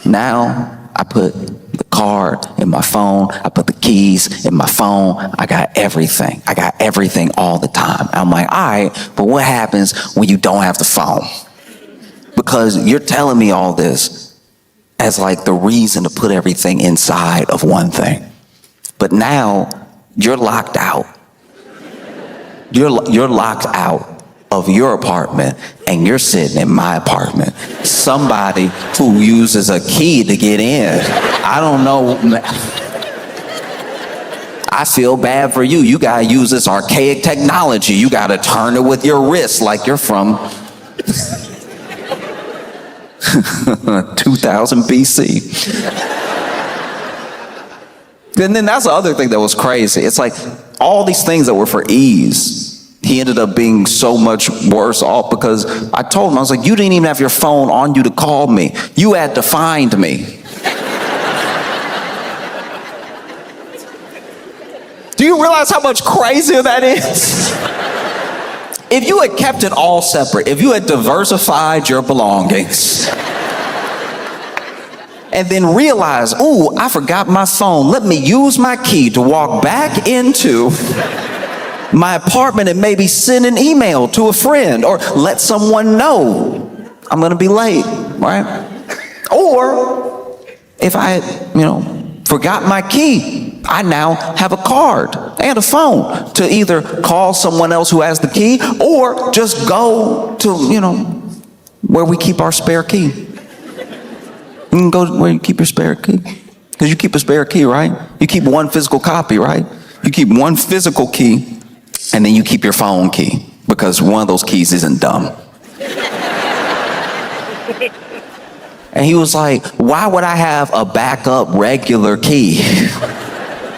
Now I put the card in my phone. I put the keys in my phone. I got everything all the time. I'm like, all right, but what happens when you don't have the phone? Because you're telling me all this as like the reason to put everything inside of one thing. But now you're locked out. You're locked out of your apartment and you're sitting in my apartment. Somebody who uses a key to get in. I don't know. I feel bad for you. You gotta use this archaic technology. You gotta turn it with your wrist like you're from 2000 BC. And then that's the other thing that was crazy. It's like all these things that were for ease, he ended up being so much worse off because I told him, I was like, you didn't even have your phone on you to call me. You had to find me. Do you realize how much crazier that is? If you had kept it all separate, if you had diversified your belongings, and then realized, ooh, I forgot my phone. Let me use my key to walk back into my apartment and maybe send an email to a friend or let someone know I'm gonna be late, right? Or if I, forgot my key, I now have a card and a phone to either call someone else who has the key or just go to, where we keep our spare key. You can go where you keep your spare key. Because you keep a spare key, right? You keep one physical copy, right? You keep one physical key, and then you keep your phone key, because one of those keys isn't dumb. And he was like, why would I have a backup regular key?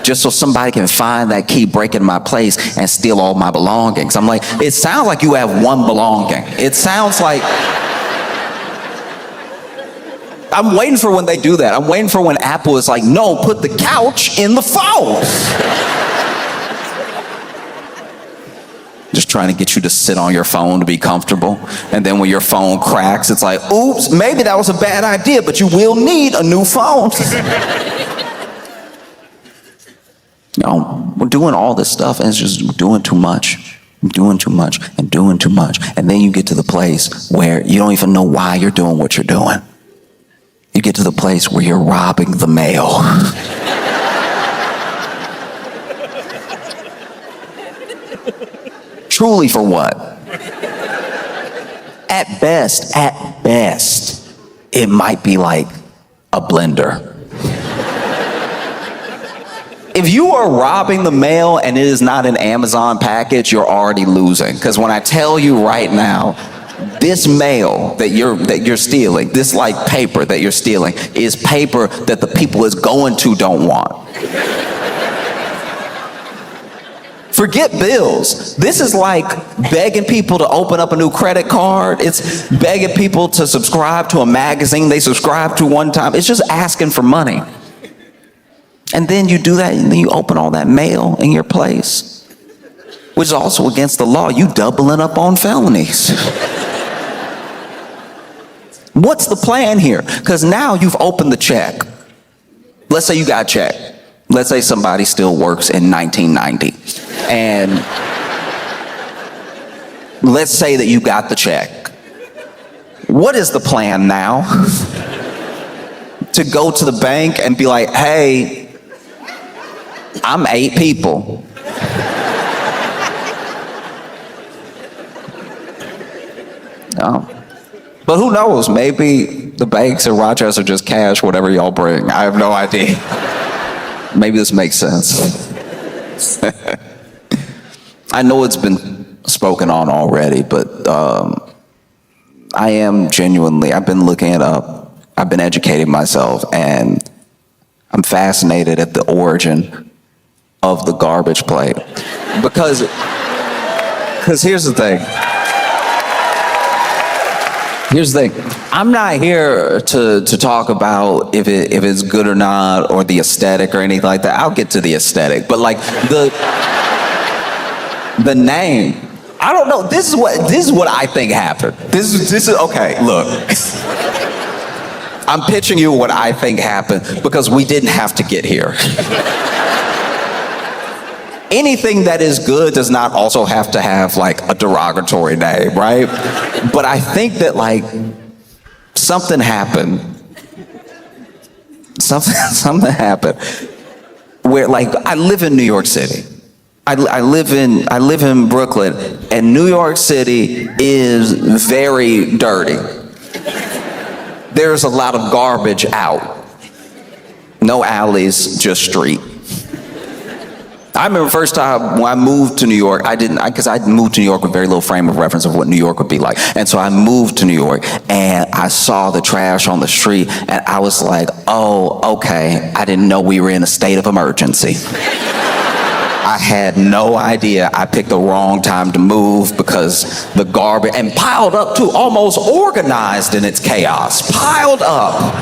Just so somebody can find that key, break into my place, and steal all my belongings. I'm like, it sounds like you have one belonging. It sounds like... I'm waiting for when they do that. I'm waiting for when Apple is like, no, put the couch in the phone. Just trying to get you to sit on your phone to be comfortable. And then when your phone cracks, it's like, oops, maybe that was a bad idea, but you will need a new phone. We're doing all this stuff and it's just doing too much. Doing too much and doing too much. And then you get to the place where you don't even know why you're doing what you're doing. You get to the place where you're robbing the mail. Truly, for what? At best, it might be like a blender. If you are robbing the mail and it is not an Amazon package, you're already losing. Because when I tell you right now, this mail that you're stealing, this like paper that you're stealing, is paper that the people it's going to don't want. Forget bills. This is like begging people to open up a new credit card. It's begging people to subscribe to a magazine they subscribed to one time. It's just asking for money. And then you do that, and then you open all that mail in your place, which is also against the law. You doubling up on felonies. What's the plan here? Because now you've opened the check. Let's say you got a check. Let's say somebody still works in 1990. And let's say that you got the check. What is the plan now? To go to the bank and be like, hey, I'm 8 people. But who knows? Maybe the banks in Rochester just cash whatever y'all bring. I have no idea. Maybe this makes sense. I know it's been spoken on already, but I am genuinely, I've been looking it up. I've been educating myself, and I'm fascinated at the origin of the garbage plate. Because here's the thing. Here's the thing. I'm not here to talk about if it's good or not, or the aesthetic or anything like that. I'll get to the aesthetic, but like the name. I don't know. This is what I think happened. This is okay. Look, I'm pitching you what I think happened because we didn't have to get here. Anything that is good does not also have to have like a derogatory name, right? But I think that like something happened. Something happened where, like, I live in New York City. I live in Brooklyn, and New York City is very dirty. There's a lot of garbage out. No alleys, just street. I remember the first time when I moved to New York, because I moved to New York with very little frame of reference of what New York would be like. And so I moved to New York and I saw the trash on the street and I was like, oh, okay, I didn't know we were in a state of emergency. I had no idea. I picked the wrong time to move because the garbage, and piled up too, almost organized in its chaos, piled up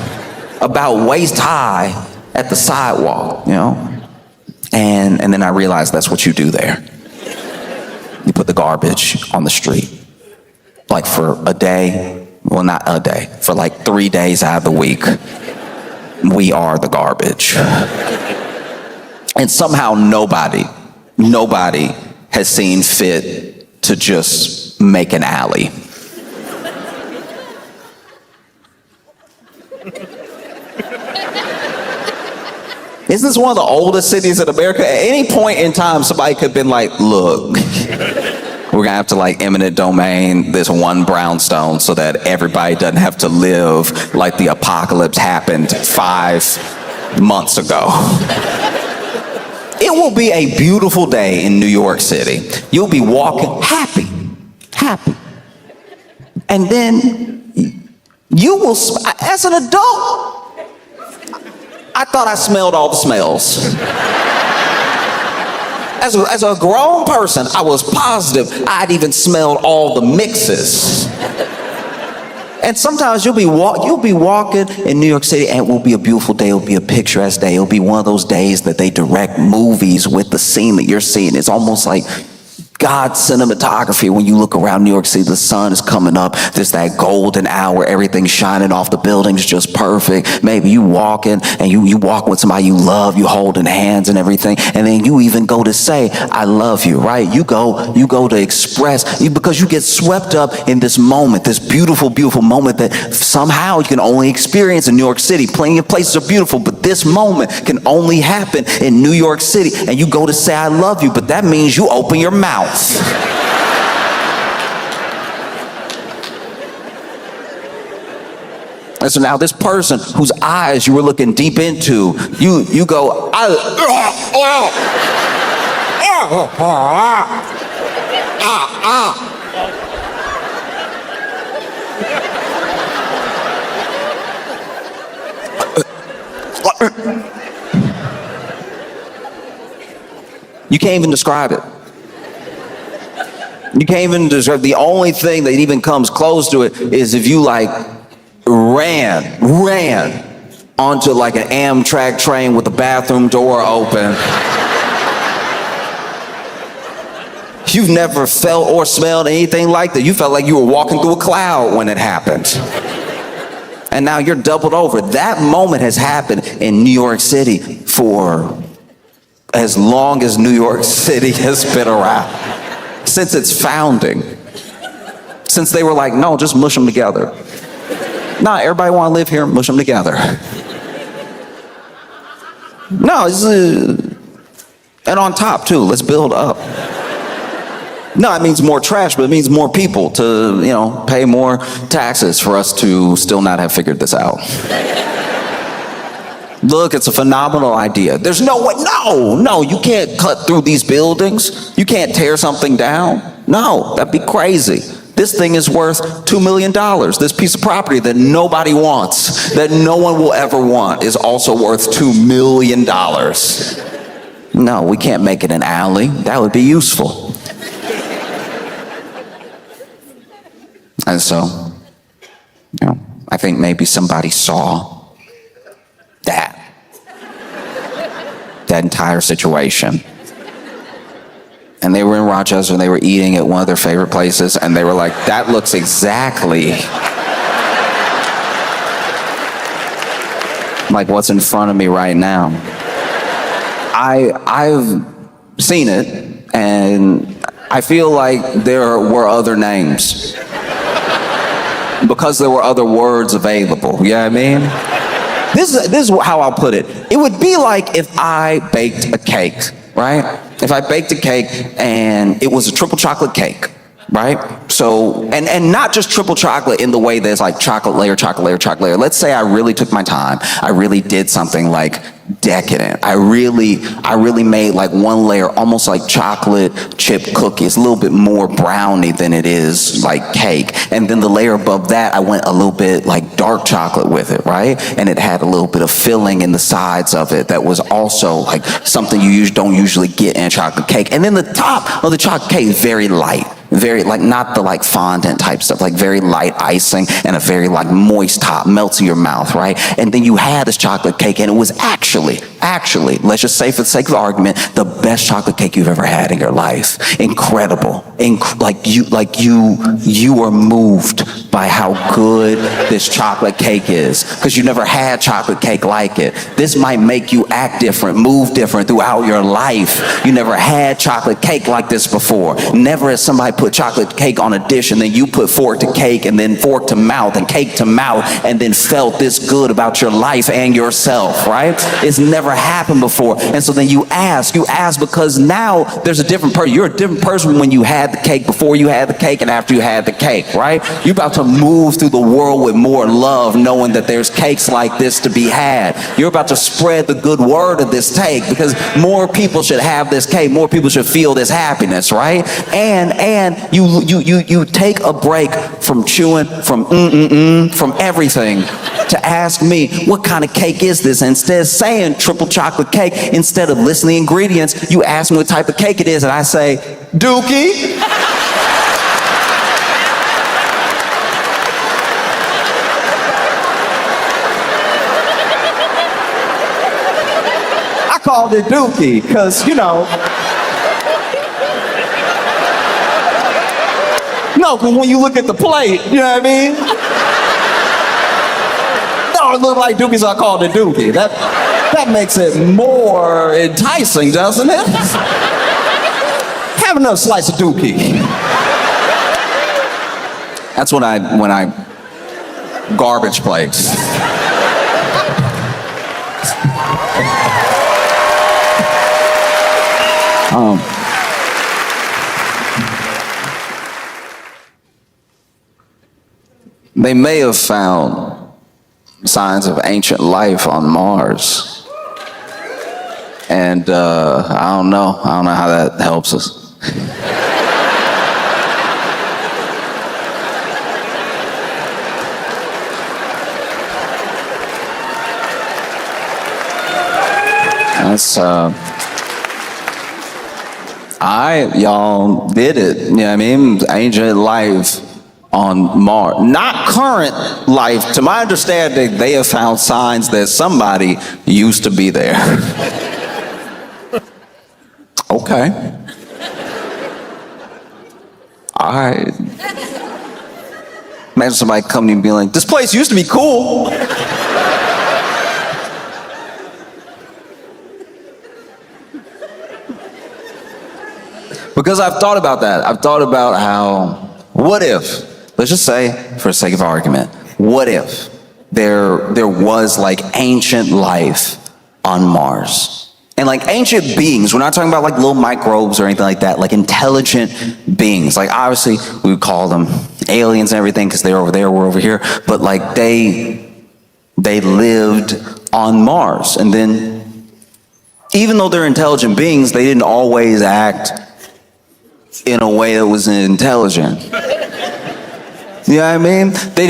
about waist high at the sidewalk, you know? And then I realized that's what you do there. You put the garbage on the street. Like for a day, well, not a day, for like 3 days out of the week, we are the garbage. And somehow nobody has seen fit to just make an alley. Isn't this one of the oldest cities in America? At any point in time, somebody could have been like, look, we're gonna have to like eminent domain this one brownstone so that everybody doesn't have to live like the apocalypse happened 5 months ago. It will be a beautiful day in New York City. You'll be walking happy. And then you will, as an adult, I thought I smelled all the smells. As a grown person, I was positive I'd even smelled all the mixes. And sometimes you'll be walking in New York City, and it will be a beautiful day. It'll be a picturesque day. It'll be one of those days that they direct movies with the scene that you're seeing. It's almost like God's cinematography. When you look around New York City, the sun is coming up. There's that golden hour. Everything's shining off the buildings just perfect. Maybe you walking and you walk with somebody you love, you holding hands and everything. And then you even go to say, I love you, right? You go to express, because you get swept up in this moment, this beautiful, beautiful moment that somehow you can only experience in New York City. Plenty of places are beautiful, but this moment can only happen in New York City. And you go to say, I love you, but that means you open your mouth. And so now this person whose eyes you were looking deep into, you go, you can't even describe it. You can't even describe. The only thing that even comes close to it is if you like ran onto like an Amtrak train with the bathroom door open. You've never felt or smelled anything like that. You felt like you were walking through a cloud when it happened. And now you're doubled over. That moment has happened in New York City for as long as New York City has been around. Since its founding. Since they were like, no, just mush them together. Nah, everybody want to live here, mush them together. No, and on top too, let's build up. No, it means more trash, but it means more people to, pay more taxes for us to still not have figured this out. Look, it's a phenomenal idea. There's no way, no, you can't cut through these buildings. You can't tear something down. No, that'd be crazy. This thing is worth $2 million. This piece of property that nobody wants, that no one will ever want, is also worth $2 million. No, we can't make it an alley. That would be useful. And so, I think maybe somebody saw that entire situation. And they were in Rochester and they were eating at one of their favorite places, and they were like, that looks exactly like what's in front of me right now. I've seen it, and I feel like there were other names because there were other words available. You know what I mean? This is how I'll put it. It would be like if I baked a cake, right? If I baked a cake and it was a triple chocolate cake, right? So, and not just triple chocolate in the way there's like chocolate layer, chocolate layer, chocolate layer. Let's say I really took my time. I really did something like decadent. I really made like one layer almost like chocolate chip cookies, a little bit more brownie than it is like cake. And then the layer above that, I went a little bit like dark chocolate with it, right? And it had a little bit of filling in the sides of it that was also like something you don't usually get in a chocolate cake. And then the top of the chocolate cake is very light. very like, not the like fondant type stuff, like very light icing and a very like moist top, melts in your mouth, right? And then you had this chocolate cake, and it was actually, let's just say for the sake of argument, the best chocolate cake you've ever had in your life. Incredible. You are moved by how good this chocolate cake is, because you never had chocolate cake like it. This might make you act different, move different throughout your life. You never had chocolate cake like this before. Never has somebody put chocolate cake on a dish and then you put fork to cake and then fork to mouth and cake to mouth and then felt this good about your life and yourself, right? It's never happened before. And so then you ask because now there's a different person. You're a different person when you had the cake, before you had the cake, and after you had the cake, right? You're about to move through the world with more love, knowing that there's cakes like this to be had. You're about to spread the good word of this cake, because more people should have this cake, more people should feel this happiness, right? And you take a break from chewing, from everything, to ask me, what kind of cake is this? And instead of saying triple chocolate cake, instead of listing the ingredients, you ask me what type of cake it is, and I say, Dookie. I called it Dookie, because, you know. No, because when you look at the plate, you know what I mean? No, it looked like Dookie, so I called it Dookie. That makes it more enticing, doesn't it? Have another slice of Dookie. That's when I garbage plates. They may have found signs of ancient life on Mars. And I don't know how that helps us. That's y'all did it. You know what I mean? Ancient life on Mars. Not current life. To my understanding, they have found signs that somebody used to be there. Okay. All right. Imagine somebody coming to you and being like, this place used to be cool. Because I've thought about that. I've thought about how, what if, let's just say, for the sake of argument, what if there was like ancient life on Mars? And like ancient beings, we're not talking about like little microbes or anything like that, like intelligent beings. Like obviously we would call them aliens and everything because they're over there, we're over here. But like they lived on Mars. And then even though they're intelligent beings, they didn't always act in a way that was intelligent. You know what I mean? They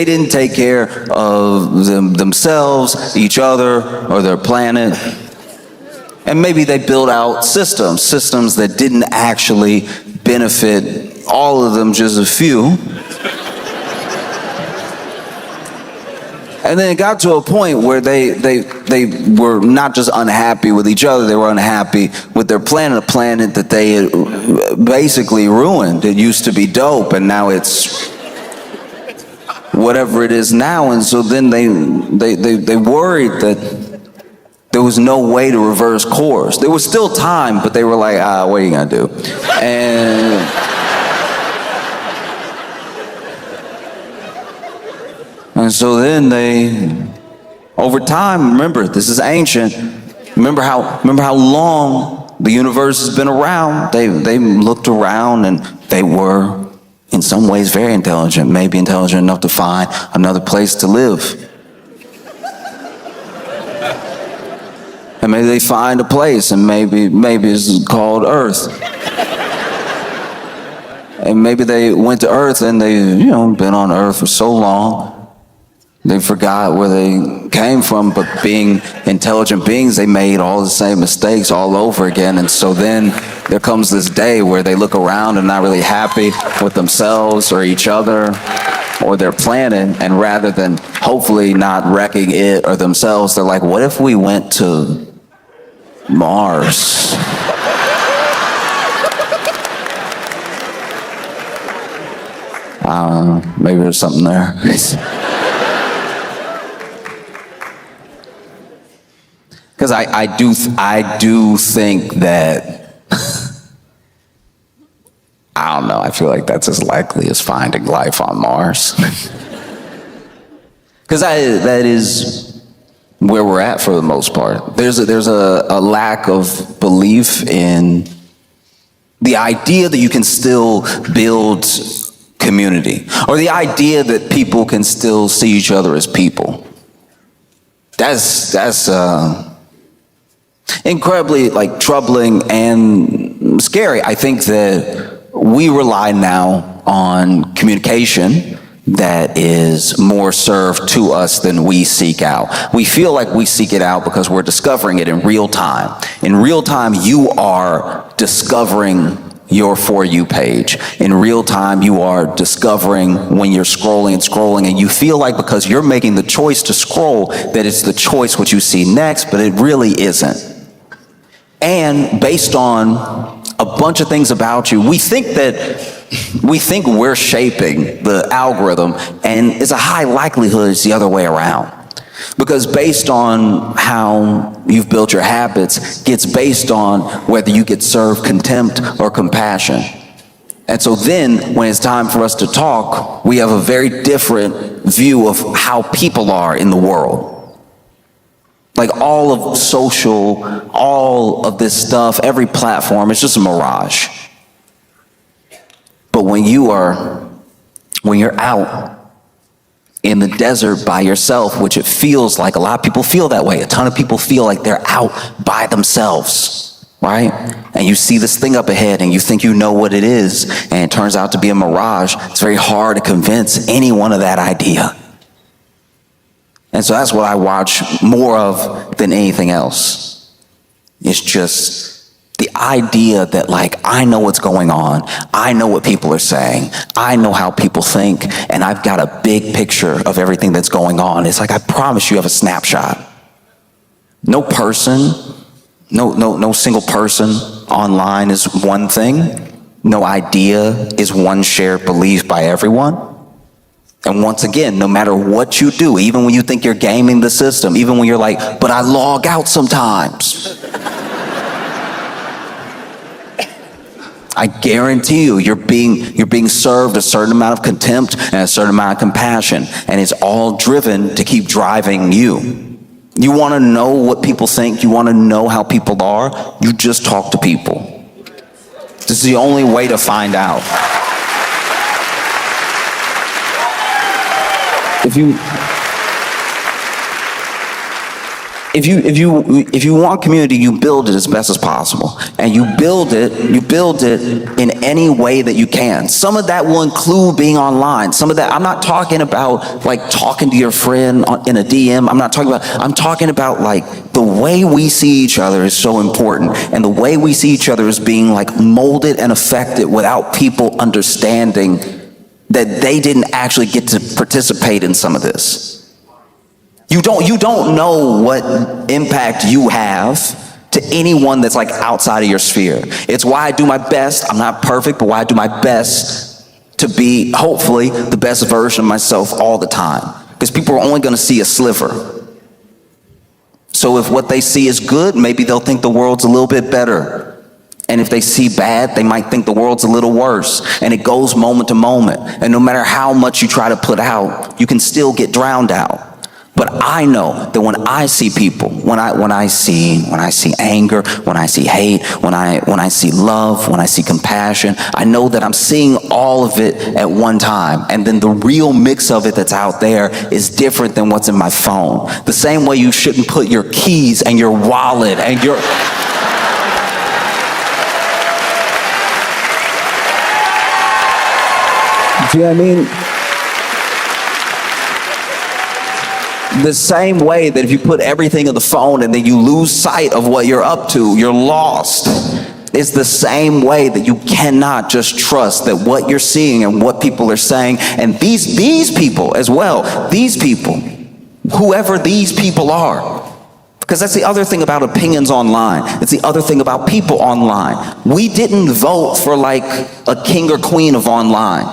didn't take care of themselves, each other, or their planet. And maybe they built out systems that didn't actually benefit all of them, just a few. And then it got to a point where they were not just unhappy with each other, they were unhappy with their planet, a planet that they had basically ruined. It used to be dope, and now it's whatever it is now. And so then they worried that there was no way to reverse course. There was still time, but they were like, what are you gonna do? And so then they, over time, remember, this is ancient. Remember how long the universe has been around. They looked around and they were, in some ways, very intelligent. Maybe intelligent enough to find another place to live. And maybe they find a place, and maybe it's called Earth. And maybe they went to Earth and they, been on Earth for so long, they forgot where they came from. But being intelligent beings, they made all the same mistakes all over again. And so then there comes this day where they look around and not really happy with themselves or each other or their planet, and rather than hopefully not wrecking it or themselves, they're like, what if we went to Mars? Maybe there's something there. Because I do think that, I don't know, I feel like that's as likely as finding life on Mars. Because that is where we're at for the most part. There's a lack of belief in the idea that you can still build community, or the idea that people can still see each other as people. That's incredibly troubling and scary. I think that we rely now on communication that is more served to us than we seek out. We feel like we seek it out because we're discovering it in real time. In real time, you are discovering your For You page. In real time, you are discovering when you're scrolling, and you feel like because you're making the choice to scroll that it's the choice what you see next, but it really isn't. And based on a bunch of things about you, we think we're shaping the algorithm, and it's a high likelihood it's the other way around. Because based on how you've built your habits gets based on whether you get served contempt or compassion. And so then when it's time for us to talk, we have a very different view of how people are in the world. Like all of social, all of this stuff, every platform, it's just a mirage. But when you're out in the desert by yourself, which it feels like a lot of people feel that way. A ton of people feel like they're out by themselves, right? And you see this thing up ahead and you think you know what it is, and it turns out to be a mirage. It's very hard to convince anyone of that idea. And so that's what I watch more of than anything else. It's just the idea that I know what's going on, I know what people are saying, I know how people think, and I've got a big picture of everything that's going on. It's like, I promise you have a snapshot. No person, no single person online is one thing. No idea is one shared belief by everyone. And once again, no matter what you do, even when you think you're gaming the system, even when you're like, but I log out sometimes. I guarantee you're being served a certain amount of contempt and a certain amount of compassion, and it's all driven to keep driving you. You want to know what people think, you want to know how people are, you just talk to people. This is the only way to find out. If you want community, you build it as best as possible, and you build it in any way that you can. Some of that will include being online. Some of that, I'm not talking about talking to your friend in a DM. I'm talking about the way we see each other is so important, and the way we see each other is being molded and affected without people understanding that they didn't actually get to participate in some of this. You don't know what impact you have to anyone that's outside of your sphere. It's why I do my best. I'm not perfect, but why I do my best to be, hopefully, the best version of myself all the time. Because people are only going to see a sliver. So if what they see is good, maybe they'll think the world's a little bit better. And if they see bad, they might think the world's a little worse. And it goes moment to moment. And no matter how much you try to put out, you can still get drowned out. But I know that when I see people, when I see anger, when I see hate, when I see love, when I see compassion, I know that I'm seeing all of it at one time. And then the real mix of it that's out there is different than what's in my phone. The same way you shouldn't put your keys and your wallet and your... Do you know what I mean? The same way that if you put everything in the phone and then you lose sight of what you're up to, you're lost. It's the same way that you cannot just trust that what you're seeing and what people are saying, and these people as well, these people, whoever these people are. Because that's the other thing about opinions online. It's the other thing about people online. We didn't vote for like a king or queen of online.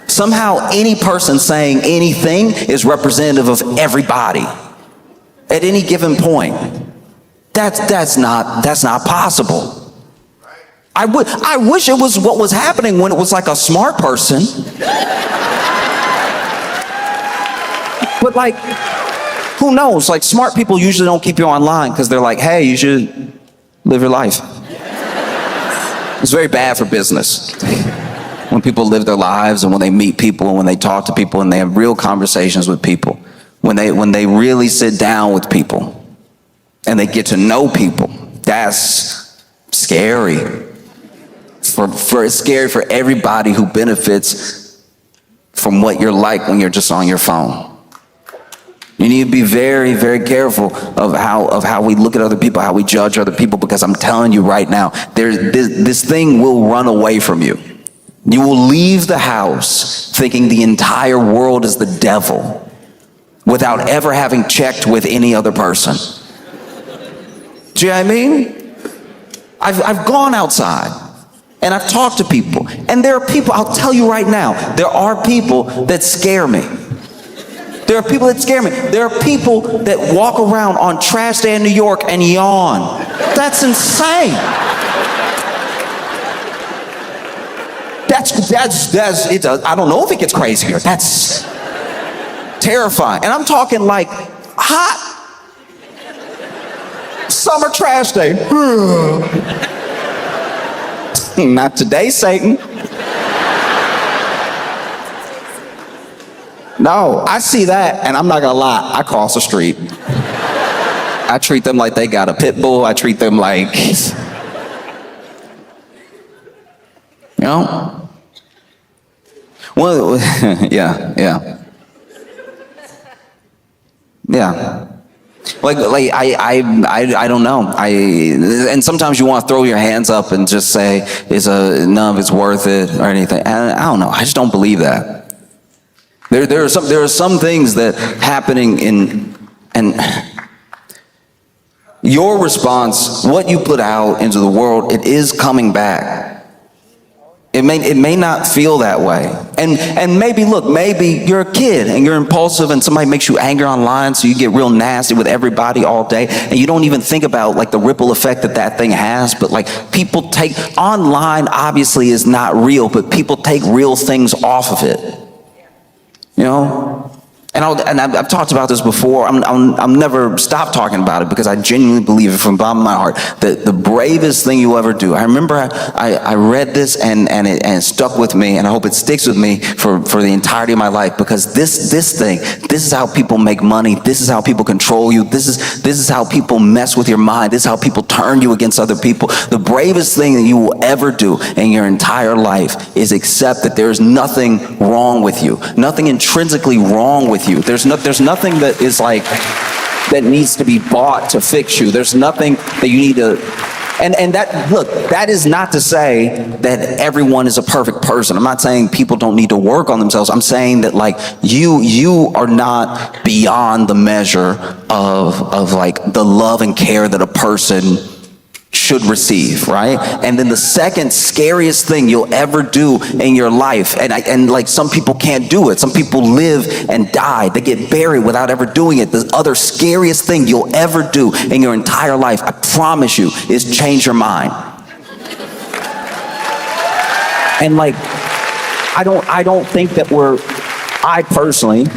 Somehow any person saying anything is representative of everybody at any given point. That's not possible. I wish it was what was happening when it was like a smart person. But like, who knows? Like, smart people usually don't keep you online because they're like, hey, you should live your life. It's very bad for business. When people live their lives and when they meet people and when they talk to people and they have real conversations with people, when they really sit down with people and they get to know people, that's scary. It's scary for everybody who benefits from what you're like when you're just on your phone. You need to be very, very careful of how we look at other people, how we judge other people, because I'm telling you right now, this thing will run away from you. You will leave the house thinking the entire world is the devil without ever having checked with any other person. Do you know what I mean? I've gone outside and I've talked to people, and there are people, I'll tell you right now, there are people that scare me. There are people that scare me. There are people that walk around on trash day in New York and yawn. That's insane. I don't know if it gets crazier. That's terrifying. And I'm talking like hot summer trash day. Not today, Satan. No, I see that, and I'm not gonna lie, I cross the street. I treat them like they got a pit bull. I treat them like, you know? Well, yeah. Like I don't know. And sometimes you want to throw your hands up and just say, none of it's worth it or anything. And I don't know. I just don't believe that. There are some things that happening and your response, what you put out into the world, it is coming back. It may not feel that way. And maybe you're a kid and you're impulsive and somebody makes you angry online, so you get real nasty with everybody all day, and you don't even think about like the ripple effect that thing has. But like, people take online, obviously is not real, but people take real things off of it. You know? And I've talked about this before. I'm never stop talking about it because I genuinely believe it from the bottom of my heart that the bravest thing you ever do. I remember I read this and it stuck with me, and I hope it sticks with me for the entirety of my life, because this is how people make money. This is how people control you. This is how people mess with your mind. This is how people turn you against other people. The bravest thing that you will ever do in your entire life is accept that there's nothing wrong with you, nothing intrinsically wrong with you. There's nothing that is like that needs to be bought to fix you. There's nothing that you need to, and that is not to say that everyone is a perfect person. I'm not saying people don't need to work on themselves. I'm saying that like you are not beyond the measure of like the love and care that a person should receive, right? And then the second scariest thing you'll ever do in your life, and like some people can't do it. Some people live and die. They get buried without ever doing it. The other scariest thing you'll ever do in your entire life, I promise you, is change your mind. And like, I don't think that I personally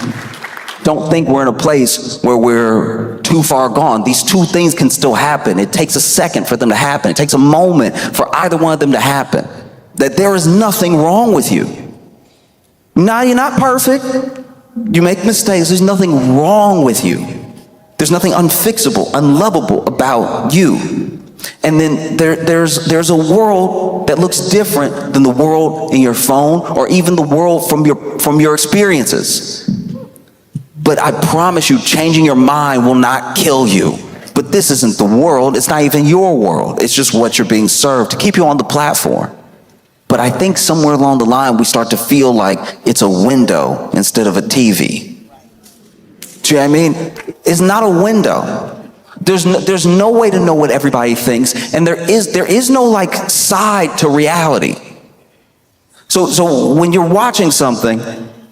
don't think we're in a place where we're too far gone. These two things can still happen. It takes a second for them to happen. It takes a moment for either one of them to happen. That there is nothing wrong with you. No, you're not perfect. You make mistakes. There's nothing wrong with you. There's nothing unfixable, unlovable about you. And then there's a world that looks different than the world in your phone, or even the world from your experiences. But I promise you, changing your mind will not kill you. But this isn't the world. It's not even your world. It's just what you're being served to keep you on the platform. But I think somewhere along the line, we start to feel like it's a window instead of a TV. Do you know what I mean? It's not a window. There's no way to know what everybody thinks, and there is no like side to reality. So when you're watching something,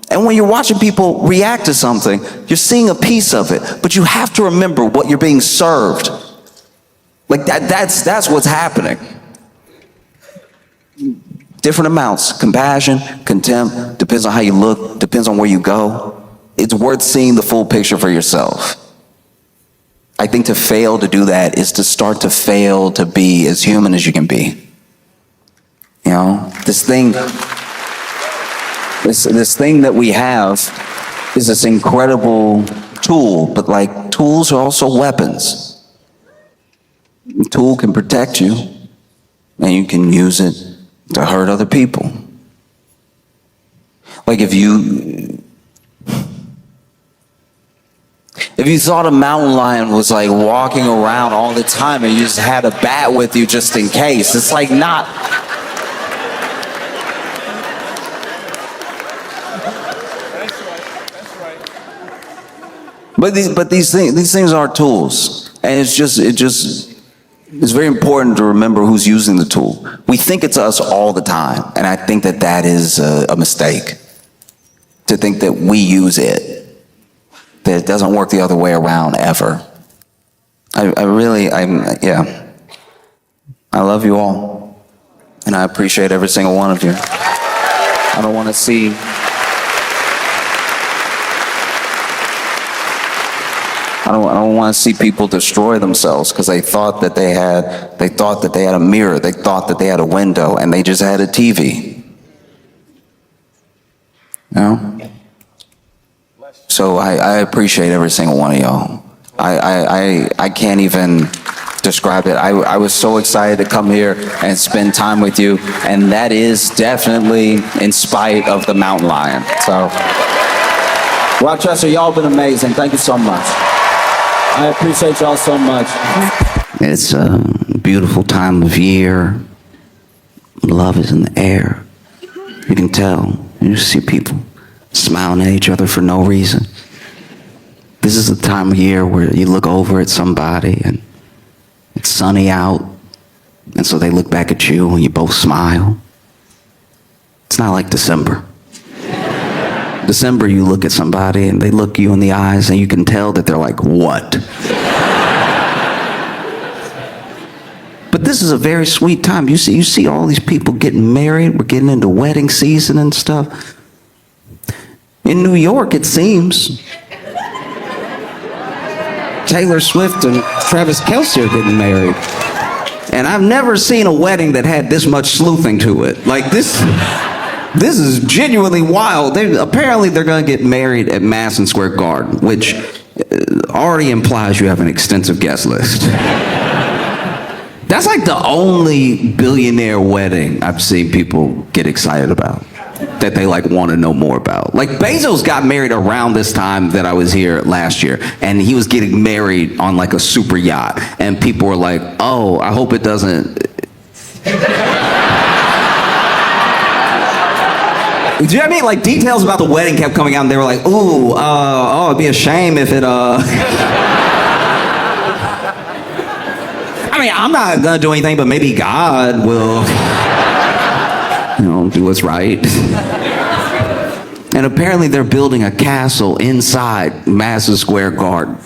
and when you're watching people react to something, you're seeing a piece of it, but you have to remember what you're being served. Like that's what's happening. Different amounts, compassion, contempt, depends on how you look, depends on where you go. It's worth seeing the full picture for yourself. I think to fail to do that is to start to fail to be as human as you can be. You know, this thing that we have is this incredible tool, but like tools are also weapons. A tool can protect you, and you can use it to hurt other people. Like if you thought a mountain lion was like walking around all the time and you just had a bat with you just in case, it's like not. But these things are tools, and it's very important to remember who's using the tool. We think it's us all the time, and I think that is a mistake, to think that we use it, that it doesn't work the other way around ever. I love you all, and I appreciate every single one of you. I don't want to see I don't want to see people destroy themselves because they thought that they had a mirror, they thought that they had a window, and they just had a TV. You know? So I appreciate every single one of y'all. I can't even describe it. I was so excited to come here and spend time with you, and that is definitely in spite of the mountain lion. So, Rochester, y'all been amazing. Thank you so much. I appreciate y'all so much. It's a beautiful time of year. Love is in the air. You can tell. You see people smiling at each other for no reason. This is the time of year where you look over at somebody and it's sunny out, and so they look back at you and you both smile. It's not like December. December, you look at somebody and they look you in the eyes and you can tell that they're like, what? But this is a very sweet time. You see all these people getting married. We're getting into wedding season and stuff. In New York, it seems, Taylor Swift and Travis Kelce are getting married. And I've never seen a wedding that had this much sleuthing to it. Like this is genuinely wild. Apparently they're going to get married at Madison Square Garden, which already implies you have an extensive guest list. That's like the only billionaire wedding I've seen people get excited about, that they like want to know more about. Like Bezos got married around this time that I was here last year, and he was getting married on like a super yacht, and people were like, oh, I hope it doesn't. Do you know what I mean? Like details about the wedding kept coming out, and they were like, "Ooh, it'd be a shame if it." I mean, I'm not gonna do anything, but maybe God will, do what's right. And apparently, they're building a castle inside Madison Square Garden.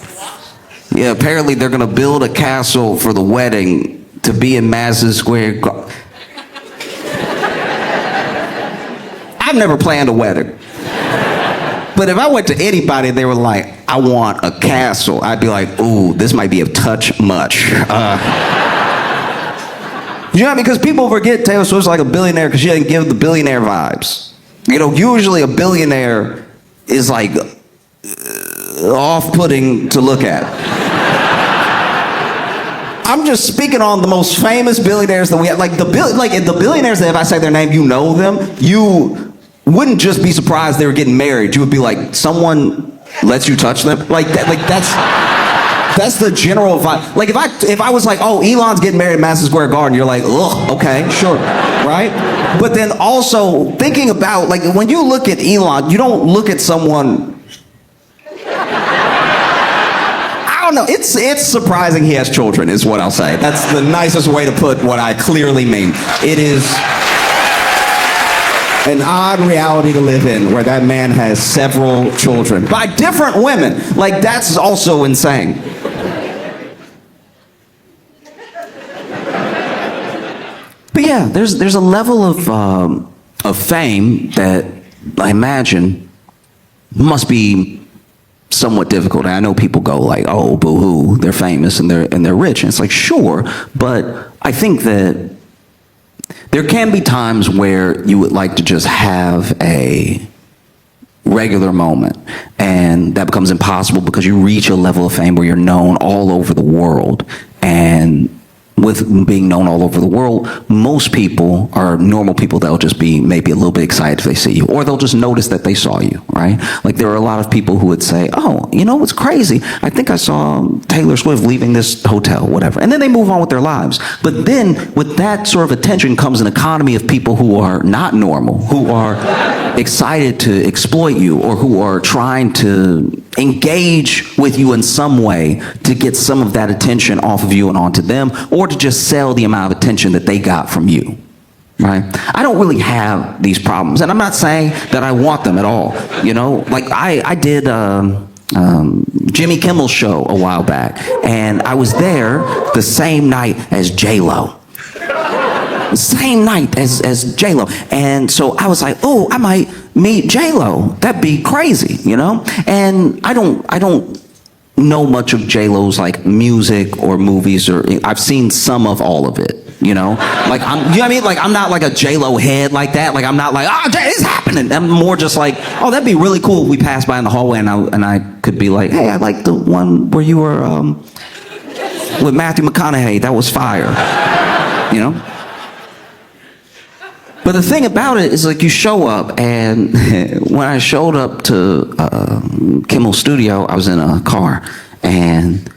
Yeah, apparently they're gonna build a castle for the wedding to be in Madison Square Garden. I've never planned a wedding. But if I went to anybody and they were like, I want a castle, I'd be like, ooh, this might be a touch much. You know, because people forget Taylor Swift's like a billionaire because she doesn't give the billionaire vibes. You know, usually a billionaire is like off-putting to look at. I'm just speaking on the most famous billionaires that we have. Like the billionaires that if I say their name, you know them, you wouldn't just be surprised they were getting married. You would be like, someone lets you touch them? Like that's That's the general vibe. Like if I was like, oh, Elon's getting married at Madison Square Garden, you're like, ugh, okay, sure, right? But then also thinking about, like, when you look at Elon, you don't look at someone. I don't know. It's surprising he has children, is what I'll say. That's the nicest way to put what I clearly mean. It is an odd reality to live in, where that man has several children by different women. Like, that's also insane. But yeah, there's a level of fame that I imagine must be somewhat difficult. And I know people go like, oh, boo-hoo, they're famous and they're rich. And it's like, sure, but I think that there can be times where you would like to just have a regular moment, and that becomes impossible because you reach a level of fame where you're known all over the world. And with being known all over the world, most people are normal people that'll just be maybe a little bit excited if they see you, or they'll just notice that they saw you, right? Like, there are a lot of people who would say, oh, you know what's crazy? I think I saw Taylor Swift leaving this hotel, whatever. And then they move on with their lives. But then with that sort of attention comes an economy of people who are not normal, who are excited to exploit you, or who are trying to engage with you in some way to get some of that attention off of you and onto them, or to just sell the amount of attention that they got from you, right? I don't really have these problems, and I'm not saying that I want them at all, you know? Like, I did Jimmy Kimmel's show a while back, and I was there the same night as J-Lo. Same night as J-Lo. And so I was like, oh, I might meet J-Lo. That'd be crazy, you know? And I don't know much of J-Lo's like music or movies, or I've seen some of all of it, you know? Like, you know what I mean? Like, I'm not like a J-Lo head like that. Like, I'm not like, oh, it's happening. I'm more just like, oh, that'd be really cool if we passed by in the hallway and I could be like, hey, I like the one where you were with Matthew McConaughey. That was fire, you know? But the thing about it is, like, you show up, and when I showed up to Kimmel's studio, I was in a car, and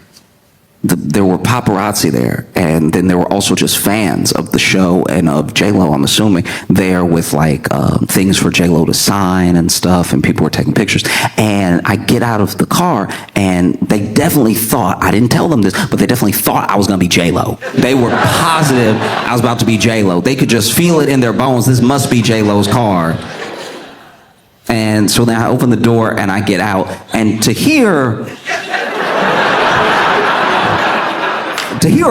there were paparazzi there, and then there were also just fans of the show and of J-Lo, I'm assuming, there with like things for J-Lo to sign and stuff, and people were taking pictures. And I get out of the car, and they definitely thought, I didn't tell them this, but they definitely thought I was gonna be J-Lo. They were positive I was about to be J-Lo. They could just feel it in their bones. This must be J-Lo's car. And so then I open the door and I get out, and to hear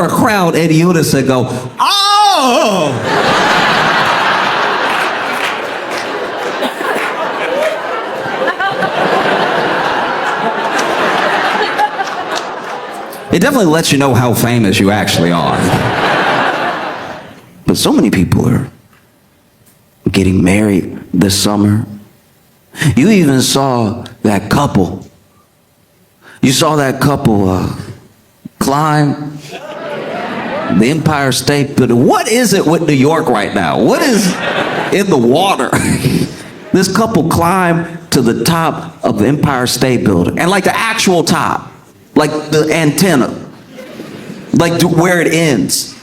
a crowd in unison go, oh! It definitely lets you know how famous you actually are. But so many people are getting married this summer. You even saw that couple. You saw that couple climb the Empire State Building. What is it with New York right now? What is in the water? This couple climbed to the top of the Empire State Building, and like the actual top, like the antenna, like where it ends.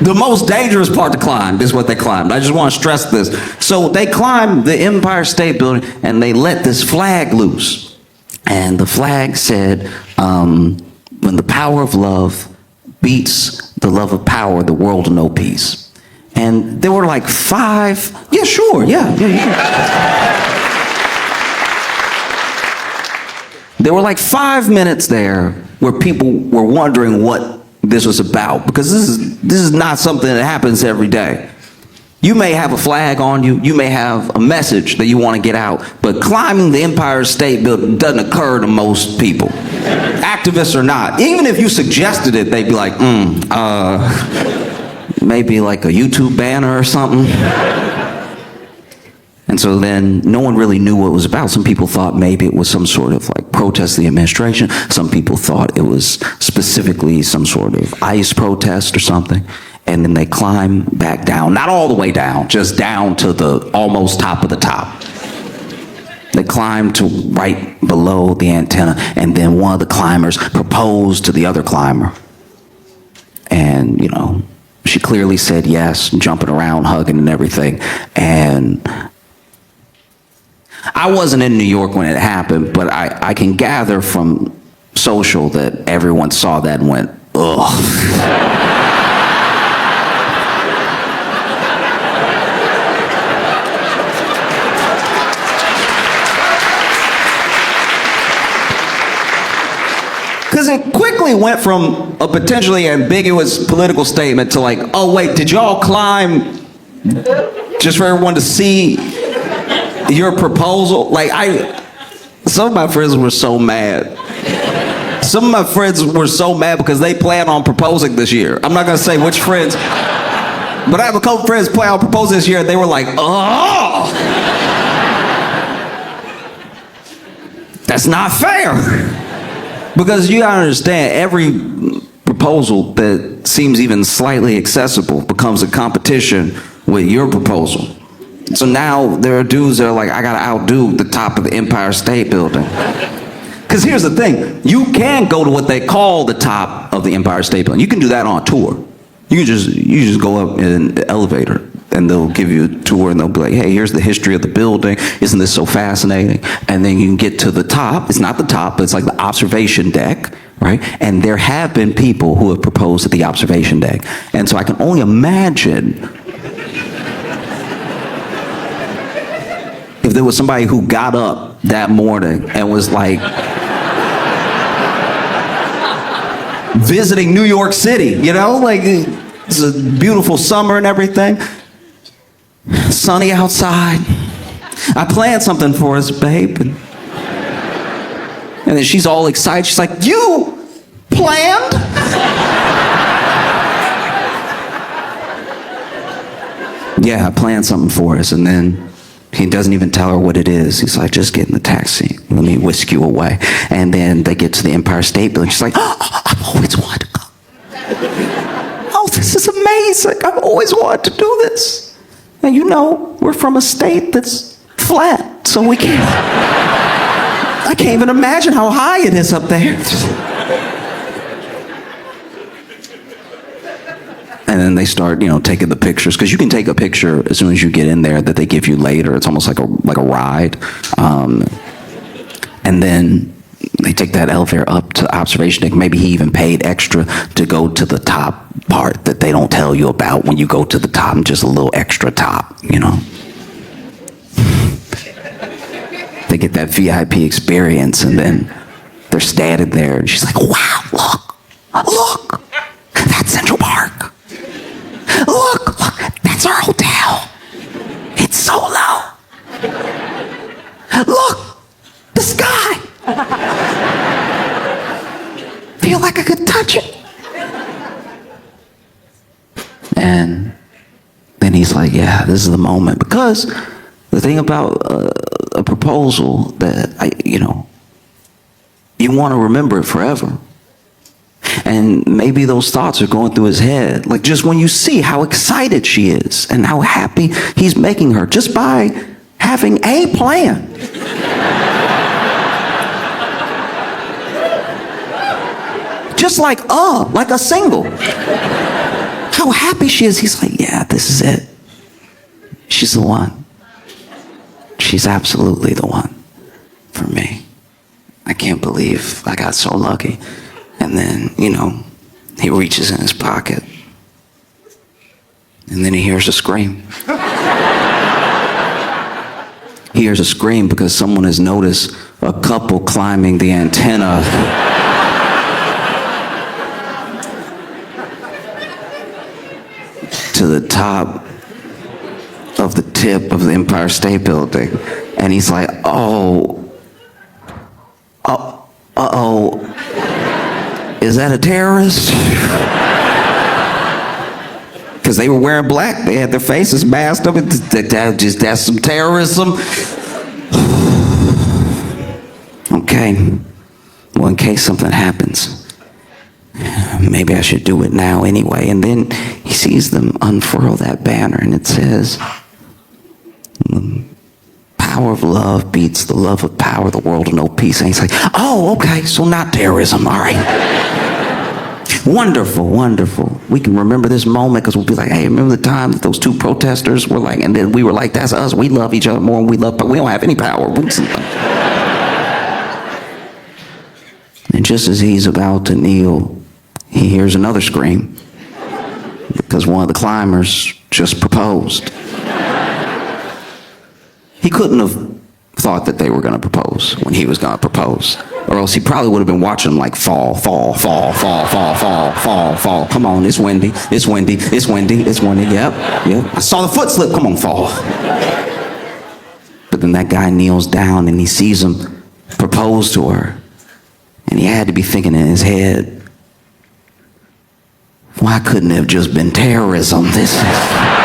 The most dangerous part to climb is what they climbed. I just want to stress this. So they climbed the Empire State Building, and they let this flag loose. And the flag said, when the power of love beats the love of power, the world will know peace. And there were like 5, yeah, sure, yeah. There were like 5 minutes there where people were wondering what this was about, because this is not something that happens every day. You may have a flag on you, you may have a message that you want to get out, but climbing the Empire State Building doesn't occur to most people. Activists or not. Even if you suggested it, they'd be like, maybe like a YouTube banner or something. And so then no one really knew what it was about. Some people thought maybe it was some sort of like protest of the administration. Some people thought it was specifically some sort of ICE protest or something. And then they climb back down, not all the way down, just down to the almost top of the top. They climbed to right below the antenna, and then one of the climbers proposed to the other climber. And, you know, she clearly said yes, jumping around, hugging and everything. And I wasn't in New York when it happened, but I can gather from social that everyone saw that and went, ugh. Because it quickly went from a potentially ambiguous political statement to like, oh wait, did y'all climb just for everyone to see your proposal? Like some of my friends were so mad. Some of my friends were so mad because they plan on proposing this year. I'm not gonna say which friends, but I have a couple friends plan on proposing this year and they were like, oh, that's not fair. Because you gotta understand, every proposal that seems even slightly accessible becomes a competition with your proposal. So now there are dudes that are like, I gotta outdo the top of the Empire State Building. Because here's the thing, you can go to what they call the top of the Empire State Building. You can do that on a tour. You just go up in an elevator and they'll give you a tour and they'll be like, hey, here's the history of the building. Isn't this so fascinating? And then you can get to the top. It's not the top, but it's like the observation deck, right? And there have been people who have proposed at the observation deck. And so I can only imagine if there was somebody who got up that morning and was like visiting New York City, you know? Like, it's a beautiful summer and everything. Sunny outside. I planned something for us, babe. And then she's all excited. She's like, you planned? Yeah, I planned something for us. And then he doesn't even tell her what it is. He's like, just get in the taxi. Let me whisk you away. And then they get to the Empire State Building. She's like, oh, I've always wanted to go. Oh, this is amazing. I've always wanted to do this. And you know, we're from a state that's flat, so we can't. I can't even imagine how high it is up there. And then they start, you know, taking the pictures, because you can take a picture as soon as you get in there that they give you later. It's almost like a ride. And then they take that elevator up to observation deck. Maybe he even paid extra to go to the top part that they don't tell you about when you go to the top, and just a little extra top, you know. They get that VIP experience, and then they're standing there, and she's like, wow, look, that's Central Park. Look, that's our hotel. It's so low. Look, the sky. Feel like I could touch it. And then he's like, yeah, this is the moment. Because the thing about a proposal that, you want to remember it forever. And maybe those thoughts are going through his head. Like, just when you see how excited she is and how happy he's making her just by having a plan. Just like a single. How happy she is. He's like, yeah, this is it. She's the one. She's absolutely the one for me. I can't believe I got so lucky. And then, he reaches in his pocket. And then he hears a scream. He hears a scream because someone has noticed a couple climbing the antenna. To the top of the tip of the Empire State Building. And he's like, is that a terrorist? Because they were wearing black. They had their faces masked up. That's some terrorism. Okay. Well, in case something happens, maybe I should do it now anyway. And then he sees them unfurl that banner, and it says, power of love beats the love of power, the world will know peace. And he's like, oh, okay, so not terrorism, all right. Wonderful, wonderful. We can remember this moment because we'll be like, hey, remember the time that those two protesters were like, and then we were like, that's us, we love each other more than we love, but we don't have any power. And just as he's about to kneel, he hears another scream because one of the climbers just proposed. He couldn't have thought that they were going to propose when he was going to propose, or else he probably would have been watching them like fall, fall, fall, fall, fall, fall, fall, fall. Come on, it's windy, it's windy, it's windy, it's windy. Yep, yep. I saw the foot slip. Come on, fall. But then that guy kneels down and he sees him propose to her, and he had to be thinking in his head, why couldn't it have just been terrorism? This is...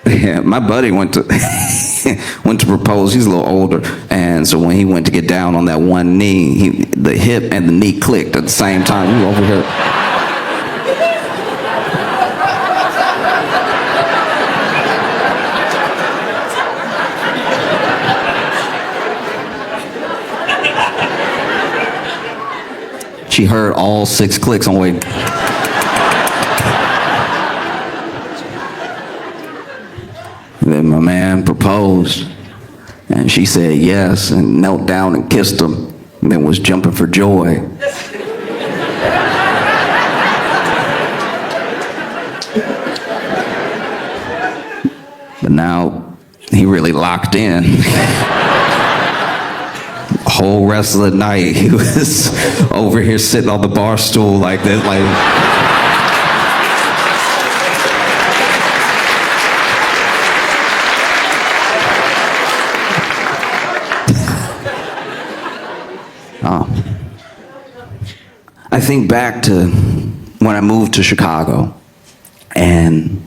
Yeah, my buddy went to went to propose. He's a little older, and so when he went to get down on that one knee, the hip and the knee clicked at the same time. We were over here. She heard all 6 clicks on the way. Then my man proposed, and she said yes, and knelt down and kissed him, and then was jumping for joy. But now he really locked in. The whole rest of the night he was over here sitting on the bar stool like this, like. I think back to when I moved to Chicago, and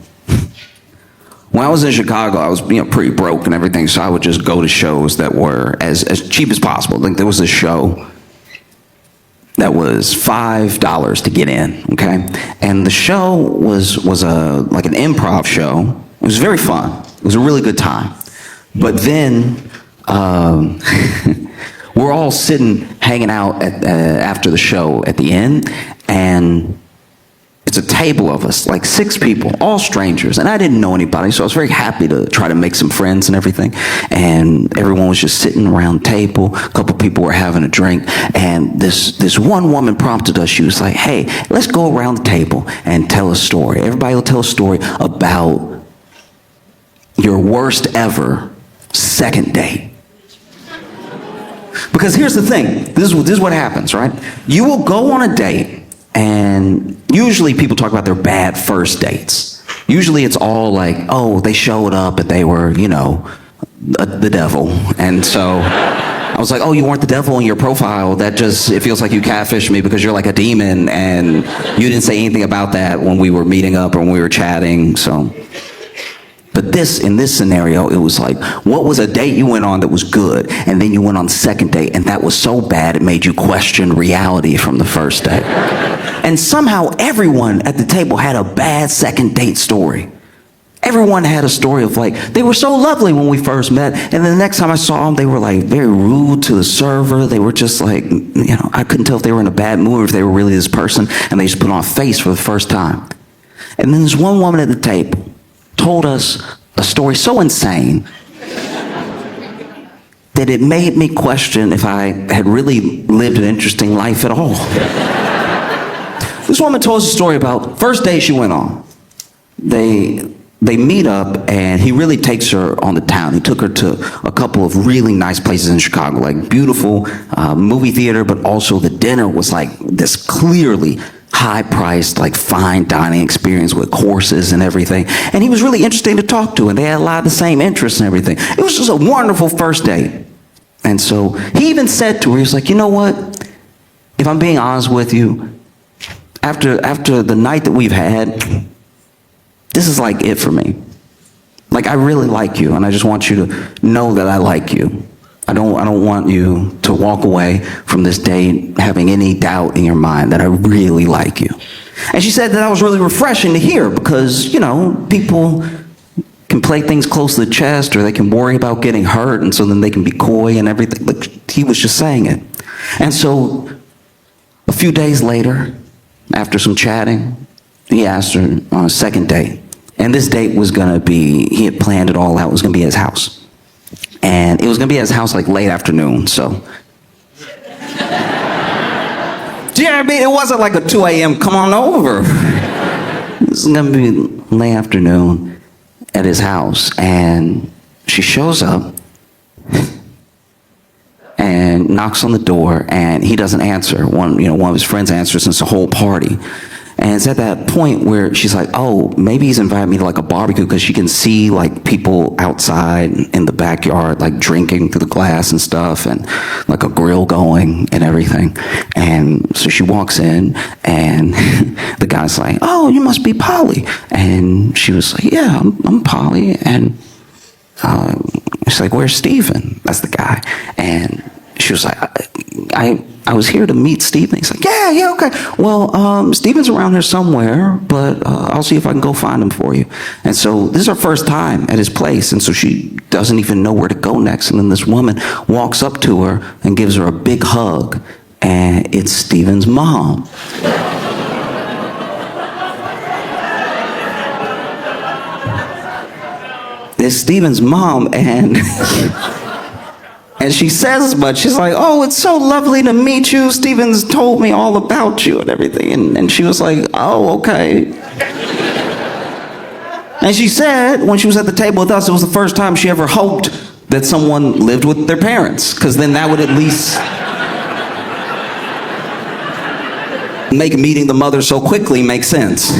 when I was in Chicago, I was pretty broke and everything, so I would just go to shows that were as cheap as possible. Like there was a show that was $5 to get in, okay? And the show was like an improv show. It was very fun. It was a really good time. But then we're all sitting, hanging out after the show at the end, and it's a table of us, like 6 people, all strangers, and I didn't know anybody, so I was very happy to try to make some friends and everything, and everyone was just sitting around the table. A couple people were having a drink, and this one woman prompted us. She was like, hey, let's go around the table and tell a story. Everybody will tell a story about your worst ever second date. Because here's the thing, this is what happens, right? You will go on a date, and usually people talk about their bad first dates. Usually it's all like, oh, they showed up and they were, the devil. And so I was like, oh, you weren't the devil in your profile. It feels like you catfished me because you're like a demon, and you didn't say anything about that when we were meeting up or when we were chatting, so. But in this scenario, it was like, what was a date you went on that was good, and then you went on the second date, and that was so bad it made you question reality from the first date. And somehow everyone at the table had a bad second date story. Everyone had a story of like, they were so lovely when we first met, and then the next time I saw them, they were like very rude to the server. They were just like, I couldn't tell if they were in a bad mood or if they were really this person, and they just put on a face for the first time. And then there's one woman at the table told us a story so insane that it made me question if I had really lived an interesting life at all. This woman told us a story about first date she went on. They meet up, and he really takes her on the town. He took her to a couple of really nice places in Chicago, like beautiful movie theater, but also the dinner was like this clearly high-priced, like fine dining experience with courses and everything. And he was really interesting to talk to, and they had a lot of the same interests and everything. It was just a wonderful first date. And so he even said to her, he was like, you know what? If I'm being honest with you, after the night that we've had, this is like it for me. Like, I really like you, and I just want you to know that I like you. I don't want you to walk away from this date having any doubt in your mind that I really like you. And she said that was really refreshing to hear because, people can play things close to the chest or they can worry about getting hurt, and so then they can be coy and everything. But he was just saying it. And so a few days later, after some chatting, he asked her on a second date. And this date was going to be, he had planned it all out, it was going to be at his house. And it was going to be at his house like late afternoon, so. Do you know what I mean? It wasn't like a 2 a.m. come on over. This is going to be late afternoon at his house. And she shows up and knocks on the door, and he doesn't answer. One of his friends answers, and it's a whole party. And it's at that point where she's like, oh, maybe he's invited me to like a barbecue, because she can see like people outside in the backyard, like drinking through the glass and stuff, and like a grill going and everything. And so she walks in, and the guy's like, oh, you must be Polly. And she was like, yeah, I'm Polly. And she's like, where's Steven? That's the guy. And she was like, I was here to meet Steven. He's like, yeah, okay. Well, Steven's around here somewhere, but I'll see if I can go find him for you. And so this is her first time at his place, and so she doesn't even know where to go next. And then this woman walks up to her and gives her a big hug, and it's Steven's mom. It's Steven's mom, and and she says as much. She's like, oh, it's so lovely to meet you. Steven's told me all about you and everything. And she was like, oh, okay. And she said when she was at the table with us, it was the first time she ever hoped that someone lived with their parents, because then that would at least make meeting the mother so quickly make sense.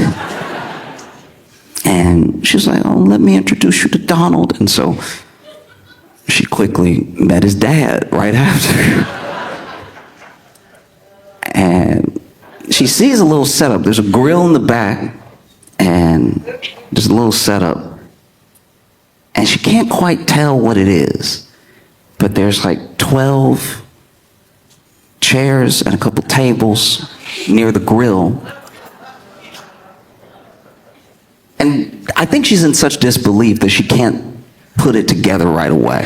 And she was like, oh, let me introduce you to Donald. And so she quickly met his dad right after. And she sees a little setup. There's a grill in the back, and there's a little setup. And she can't quite tell what it is, but there's like 12 chairs and a couple tables near the grill. And I think she's in such disbelief that she can't put it together right away.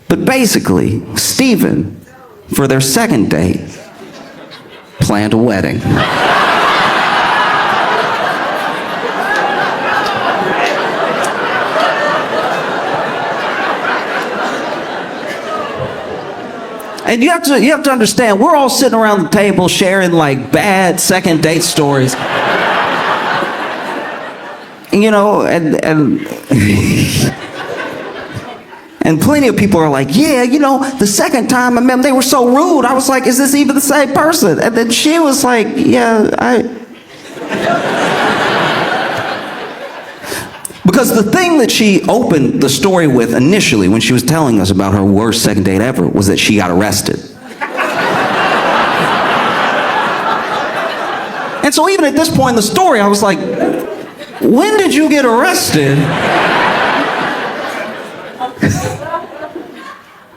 But basically, Steven, for their second date, planned a wedding. And you have to understand, we're all sitting around the table sharing like bad second date stories. And plenty of people are like, yeah, the second time I met them, they were so rude. I was like, is this even the same person? And then she was like, yeah, Because the thing that she opened the story with initially when she was telling us about her worst second date ever was that she got arrested. And so even at this point in the story, I was like, when did you get arrested?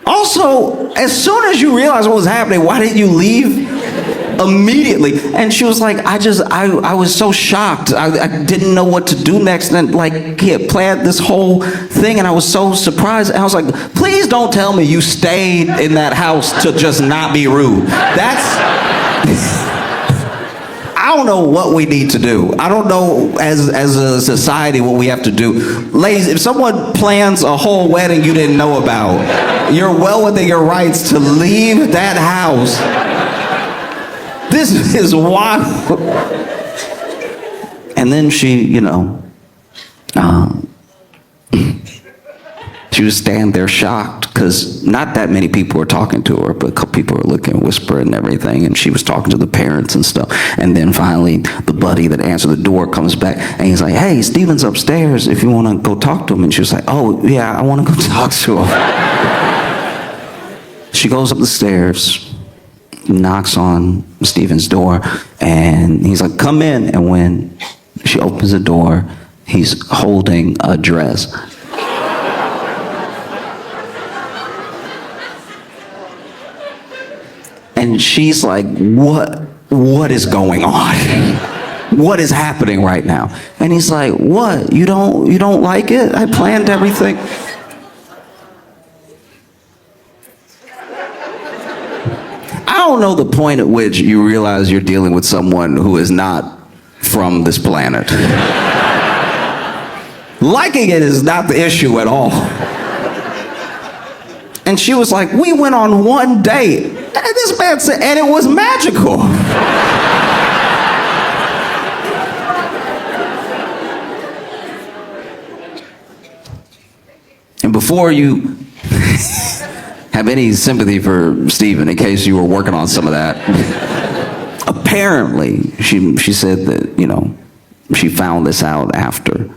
Also, as soon as you realized what was happening, why didn't you leave immediately? And she was like, I was so shocked. I didn't know what to do next. And like, he had planned this whole thing, and I was so surprised. And I was like, please don't tell me you stayed in that house to just not be rude. I don't know what we need to do. I don't know as a society what we have to do. Ladies, if someone plans a whole wedding you didn't know about, you're well within your rights to leave that house. This is wild. And then she, she was standing there shocked, because not that many people were talking to her, but a couple people were looking, whispering and everything, and she was talking to the parents and stuff. And then finally, the buddy that answered the door comes back, and he's like, hey, Steven's upstairs if you want to go talk to him. And she was like, oh, yeah, I want to go talk to him. She goes up the stairs, knocks on Steven's door, and he's like, come in. And when she opens the door, he's holding a dress. And she's like, what is going on? What is happening right now? And he's like, what? You don't like it? I planned everything. I don't know the point at which you realize you're dealing with someone who is not from this planet. Liking it is not the issue at all. And she was like, we went on one date. And this man said, and it was magical. And before you have any sympathy for Stephen, in case you were working on some of that, apparently she said that, you know, she found this out after.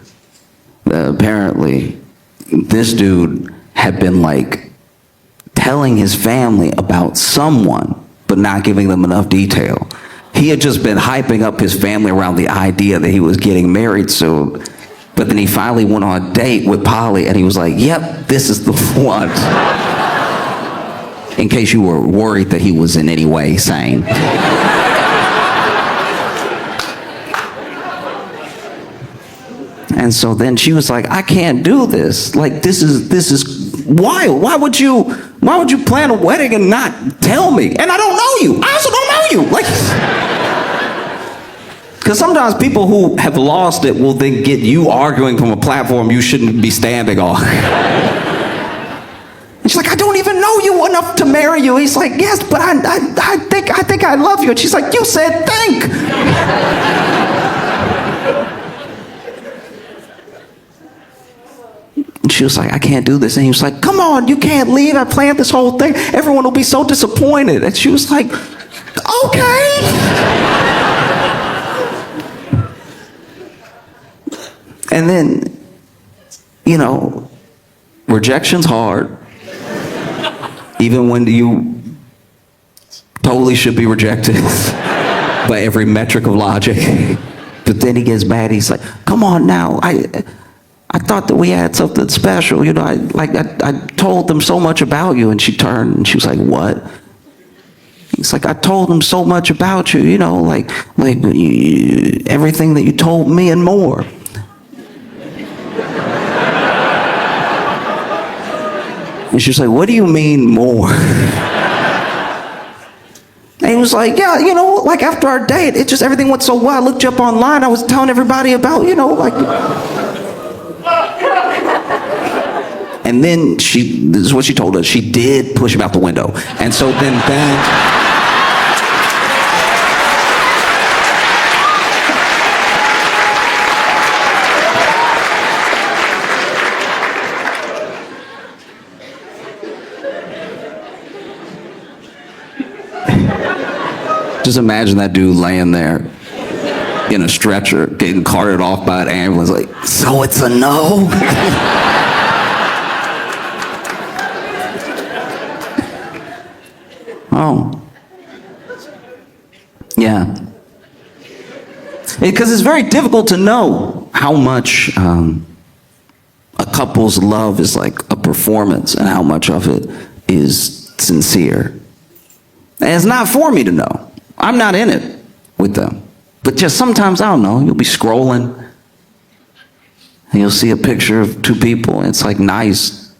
Apparently, this dude had been like telling his family about someone, but not giving them enough detail. He had just been hyping up his family around the idea that he was getting married soon. But then he finally went on a date with Polly, and he was like, yep, this is the one. In case you were worried that he was in any way sane. And so then she was like, I can't do this. Like, this is wild. Why would you plan a wedding and not tell me? And I don't know you. I also don't know you. Like, because sometimes people who have lost it will then get you arguing from a platform you shouldn't be standing on. And she's like, I don't even know you enough to marry you. He's like, yes, but I think I love you. And she's like, you said think. And she was like, I can't do this. And he was like, come on, you can't leave. I planned this whole thing. Everyone will be so disappointed. And she was like, okay. And then, you know, rejection's hard. Even when you totally should be rejected by every metric of logic. But then he gets mad. He's like, come on now. I thought that we had something special. You know, I told them so much about you. And she turned and she was like, what? He's like, I told them so much about you, you know, like everything that you told me and more. And she was like, what do you mean more? And he was like, yeah, you know, like after our date, it just, everything went so well. I looked you up online. I was telling everybody about, you know, like. And then this is what she told us. She did push him out the window. And so then that. Just imagine that dude laying there in a stretcher, getting carted off by an ambulance, like, so it's a no? Oh. Yeah. Because it's very difficult to know how much a couple's love is like a performance and how much of it is sincere. And it's not for me to know. I'm not in it with them. But just sometimes, I don't know, you'll be scrolling and you'll see a picture of two people and it's like nice.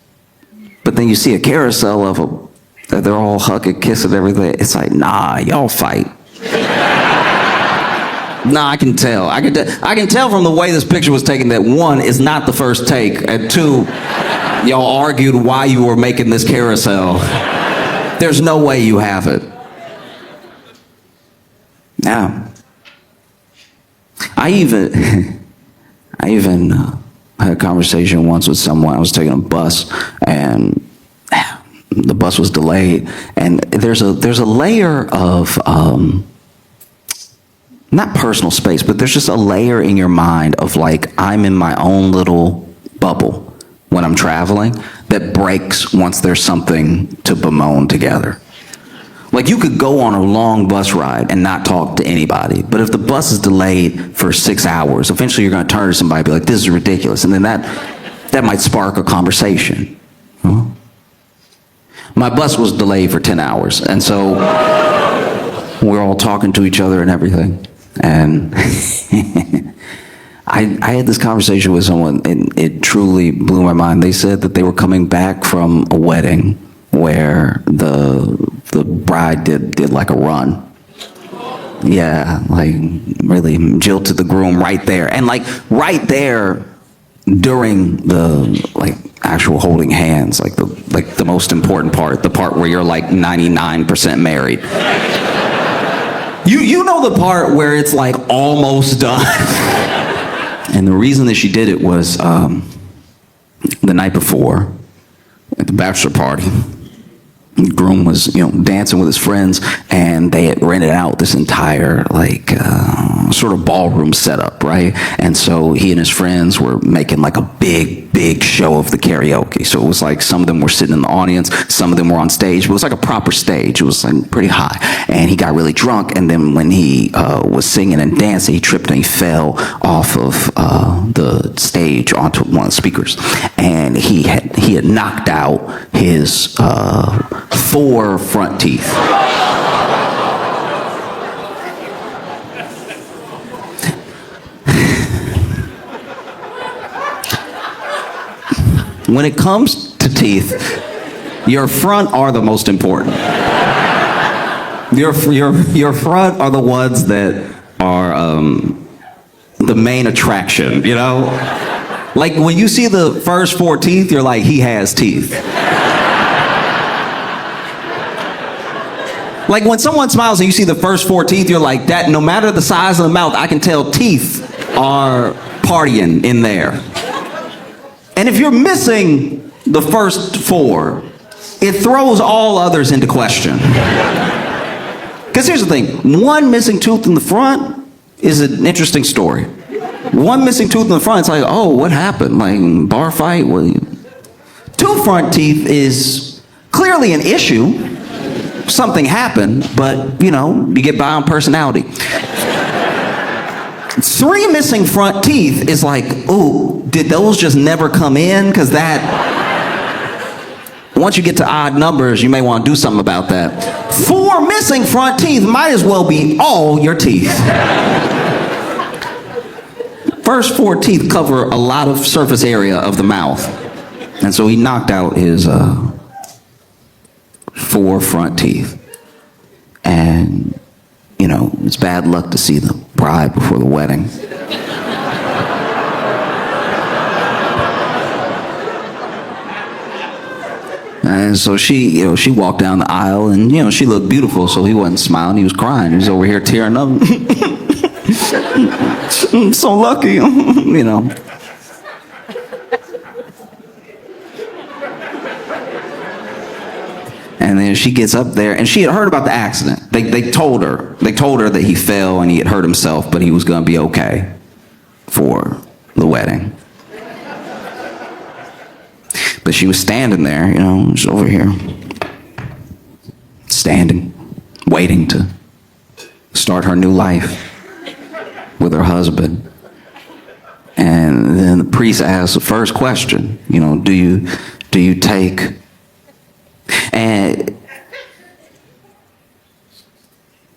But then you see a carousel of them that they're all hugging, kissing, everything. It's like, nah, y'all fight. Nah, I can tell. I can tell from the way this picture was taken that one, is not the first take, and two, y'all argued why you were making this carousel. There's no way you have it. Now, I even had a conversation once with someone. I was taking a bus, and the bus was delayed. And there's a layer of not personal space, but there's just a layer in your mind of like, I'm in my own little bubble when I'm traveling that breaks once there's something to bemoan together. Like, you could go on a long bus ride and not talk to anybody, but if the bus is delayed for 6 hours, eventually you're going to turn to somebody and be like, this is ridiculous, and then that might spark a conversation. Huh? my bus was delayed for 10 hours. And so we're all talking to each other and everything. And I had this conversation with someone, and it truly blew my mind. They said that they were coming back from a wedding where the bride did like a run. Yeah, like really jilted the groom right there. And like right there during the like actual holding hands, like the most important part, the part where you're like 99% married. You know the part where it's like almost done. And the reason that she did it was the night before at the bachelor party, the groom was, dancing with his friends, and they had rented out this entire like sort of ballroom setup, right? And so he and his friends were making like a big show of the karaoke. So it was like some of them were sitting in the audience, some of them were on stage, but it was like a proper stage. It was like pretty high. And he got really drunk, and then when he was singing and dancing, he tripped and he fell off of the stage onto one of the speakers. And he had knocked out his 4 front teeth. When it comes to teeth, your front are the most important. Your front are the ones that are the main attraction, Like when you see the first 4 teeth, you're like, he has teeth. Like when someone smiles and you see the first 4 teeth, you're like, that no matter the size of the mouth, I can tell teeth are partying in there. And if you're missing the first 4, it throws all others into question. Because here's the thing, 1 missing tooth in the front is an interesting story. 1 missing tooth in the front, it's like, oh, what happened? Like, bar fight? 2 front teeth is clearly an issue. Something happened, but, you get by on personality. 3 missing front teeth is like, ooh, did those just never come in? Because once you get to odd numbers, you may want to do something about that. 4 missing front teeth might as well be all your teeth. First 4 teeth cover a lot of surface area of the mouth. And so he knocked out his 4 front teeth. And, it's bad luck to see the bride before the wedding. And so she walked down the aisle, and, she looked beautiful, so he wasn't smiling, he was crying. He was over here tearing up. I'm so lucky, And then she gets up there, and she had heard about the accident. They told her that he fell and he had hurt himself, but he was going to be okay for the wedding. But she was standing there, just over here, standing, waiting to start her new life with her husband. And then the priest asked the first question, do you take? And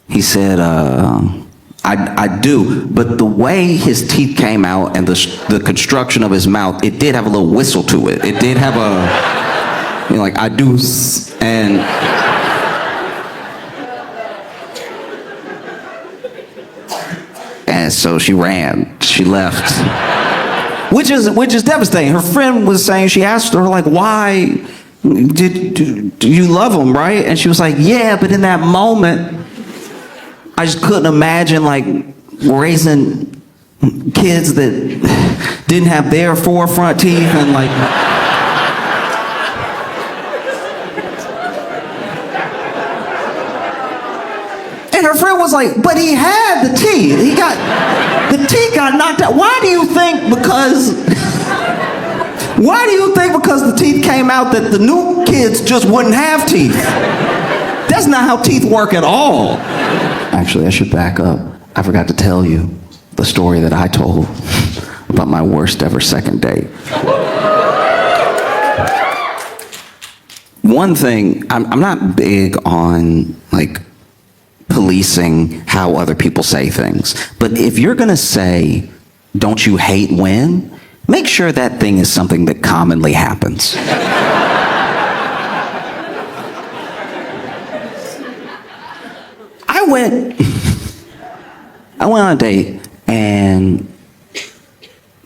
he said, I do, but the way his teeth came out and the construction of his mouth, it did have a little whistle to it. It did have a, like, I do, and so she ran, she left. Which is devastating. Her friend was saying, she asked her, like, why do you love him, right? And she was like, yeah, but in that moment, I just couldn't imagine, like, raising kids that didn't have their 4 front teeth and, like... And her friend was like, but he had the teeth. The teeth got knocked out. Why do you think because the teeth came out that the new kids just wouldn't have teeth? That's not how teeth work at all. Actually, I should back up. I forgot to tell you the story that I told about my worst ever second date. one thing, I'm not big on like policing how other people say things. But if you're going to say, don't you hate when, make sure that thing is something that commonly happens. I went on a date, and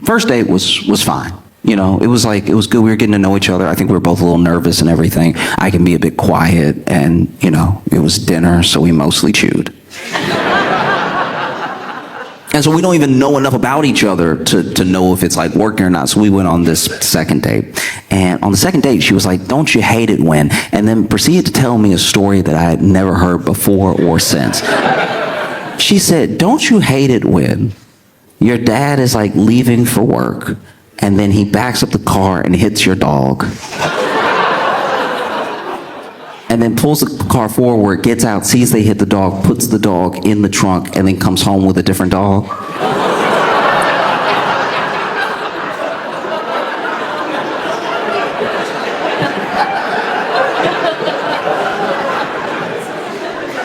first date was fine. You know, it was good. We were getting to know each other. I think we were both a little nervous and everything. I can be a bit quiet, and, you know, it was dinner, so we mostly chewed. And so we don't even know enough about each other to know if it's like working or not. So we went on this second date. And on the second date, she was like, don't you hate it when? And then proceeded to tell me a story that I had never heard before or since. She said, don't you hate it when your dad is like leaving for work, and then he backs up the car and hits your dog, and then pulls the car forward, gets out, sees they hit the dog, puts the dog in the trunk, and then comes home with a different dog?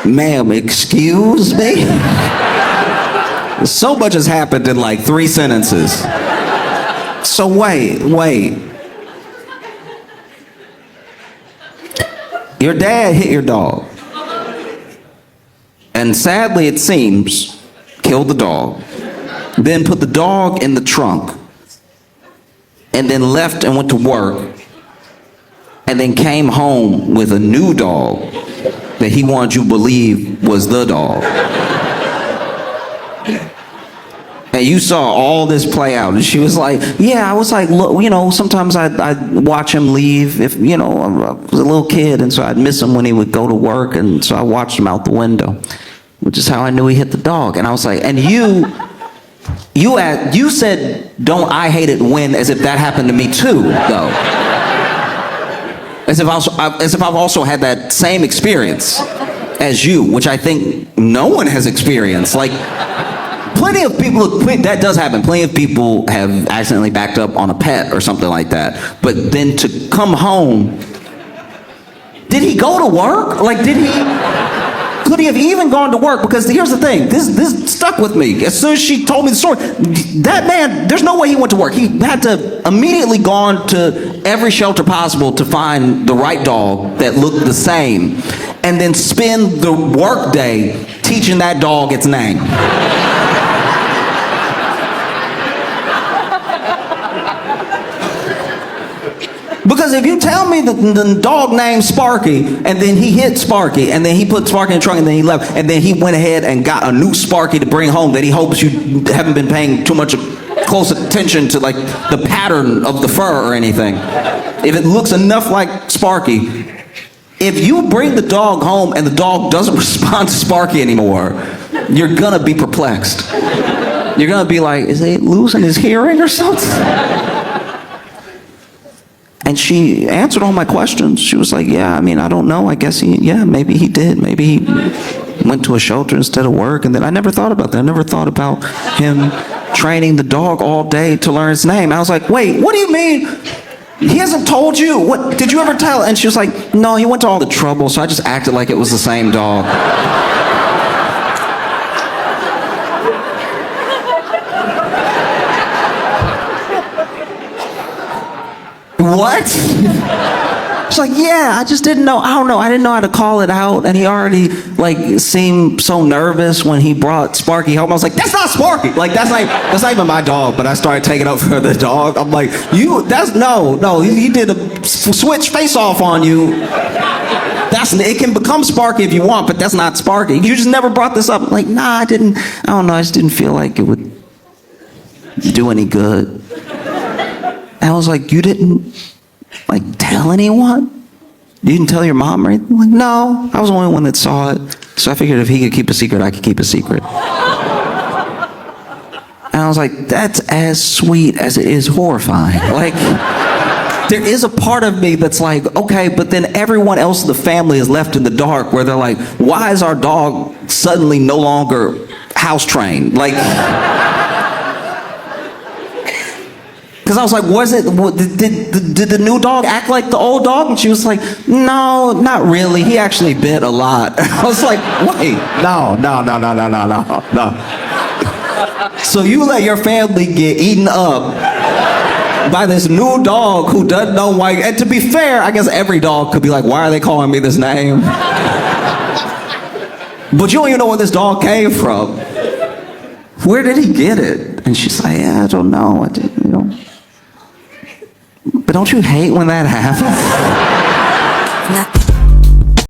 Ma'am, excuse me? So much has happened in like 3 sentences. So wait. Your dad hit your dog. And sadly, it seems, killed the dog. Then put the dog in the trunk. And then left and went to work. And then came home with a new dog that he wanted you to believe was the dog. And you saw all this play out, and she was like, yeah, I was like, look, you know, sometimes I'd watch him leave if, you know, I was a little kid, and so I'd miss him when he would go to work, and so I watched him out the window, which is how I knew he hit the dog. And I was like, and you said, don't I hate it when, as if that happened to me too, though. As if I've also had that same experience as you, which I think no one has experienced. Like, plenty of people, that does happen. Plenty of people have accidentally backed up on a pet or something like that. But then to come home, did he go to work? Like, could he have even gone to work? Because here's the thing, this stuck with me. As soon as she told me the story, that man, there's no way he went to work. He had to immediately gone to every shelter possible to find the right dog that looked the same, and then spend the work day teaching that dog its name. Because if you tell me the dog named Sparky, and then he hit Sparky, and then he put Sparky in the trunk, and then he left, and then he went ahead and got a new Sparky to bring home that he hopes you haven't been paying too much close attention to, like, the pattern of the fur or anything. If it looks enough like Sparky, if you bring the dog home and the dog doesn't respond to Sparky anymore, you're gonna be perplexed. You're gonna be like, is he losing his hearing or something? And she answered all my questions. She was like, yeah, I mean, I don't know. I guess maybe he did. Maybe he went to a shelter instead of work. And then I never thought about that. I never thought about him training the dog all day to learn its name. I was like, wait, what do you mean? He hasn't told you? What did you ever tell? And she was like, no, he went to all the trouble, so I just acted like it was the same dog. What? She's like, yeah, I just didn't know. I don't know. I didn't know how to call it out. And he already, like, seemed so nervous when he brought Sparky home. I was like, that's not Sparky. Like, that's not even my dog. But I started taking up for the dog. I'm like, no. He did a switch face off on you. It can become Sparky if you want, but that's not Sparky. You just never brought this up. I'm like, nah, I don't know. I just didn't feel like it would do any good. And I was like, you didn't, like, tell anyone? You didn't tell your mom or anything? I'm like, no, I was the only one that saw it. So I figured if he could keep a secret, I could keep a secret. And I was like, that's as sweet as it is horrifying. Like, there is a part of me that's like, okay, but then everyone else in the family is left in the dark, where they're like, why is our dog suddenly no longer house trained? Like, Because I was like, did the new dog act like the old dog? And she was like, no, not really. He actually bit a lot. I was like, wait, no. So you let your family get eaten up by this new dog who doesn't know why. And to be fair, I guess every dog could be like, why are they calling me this name? But you don't even know where this dog came from. Where did he get it? And she's like, yeah, I don't know. But don't you hate when that happens?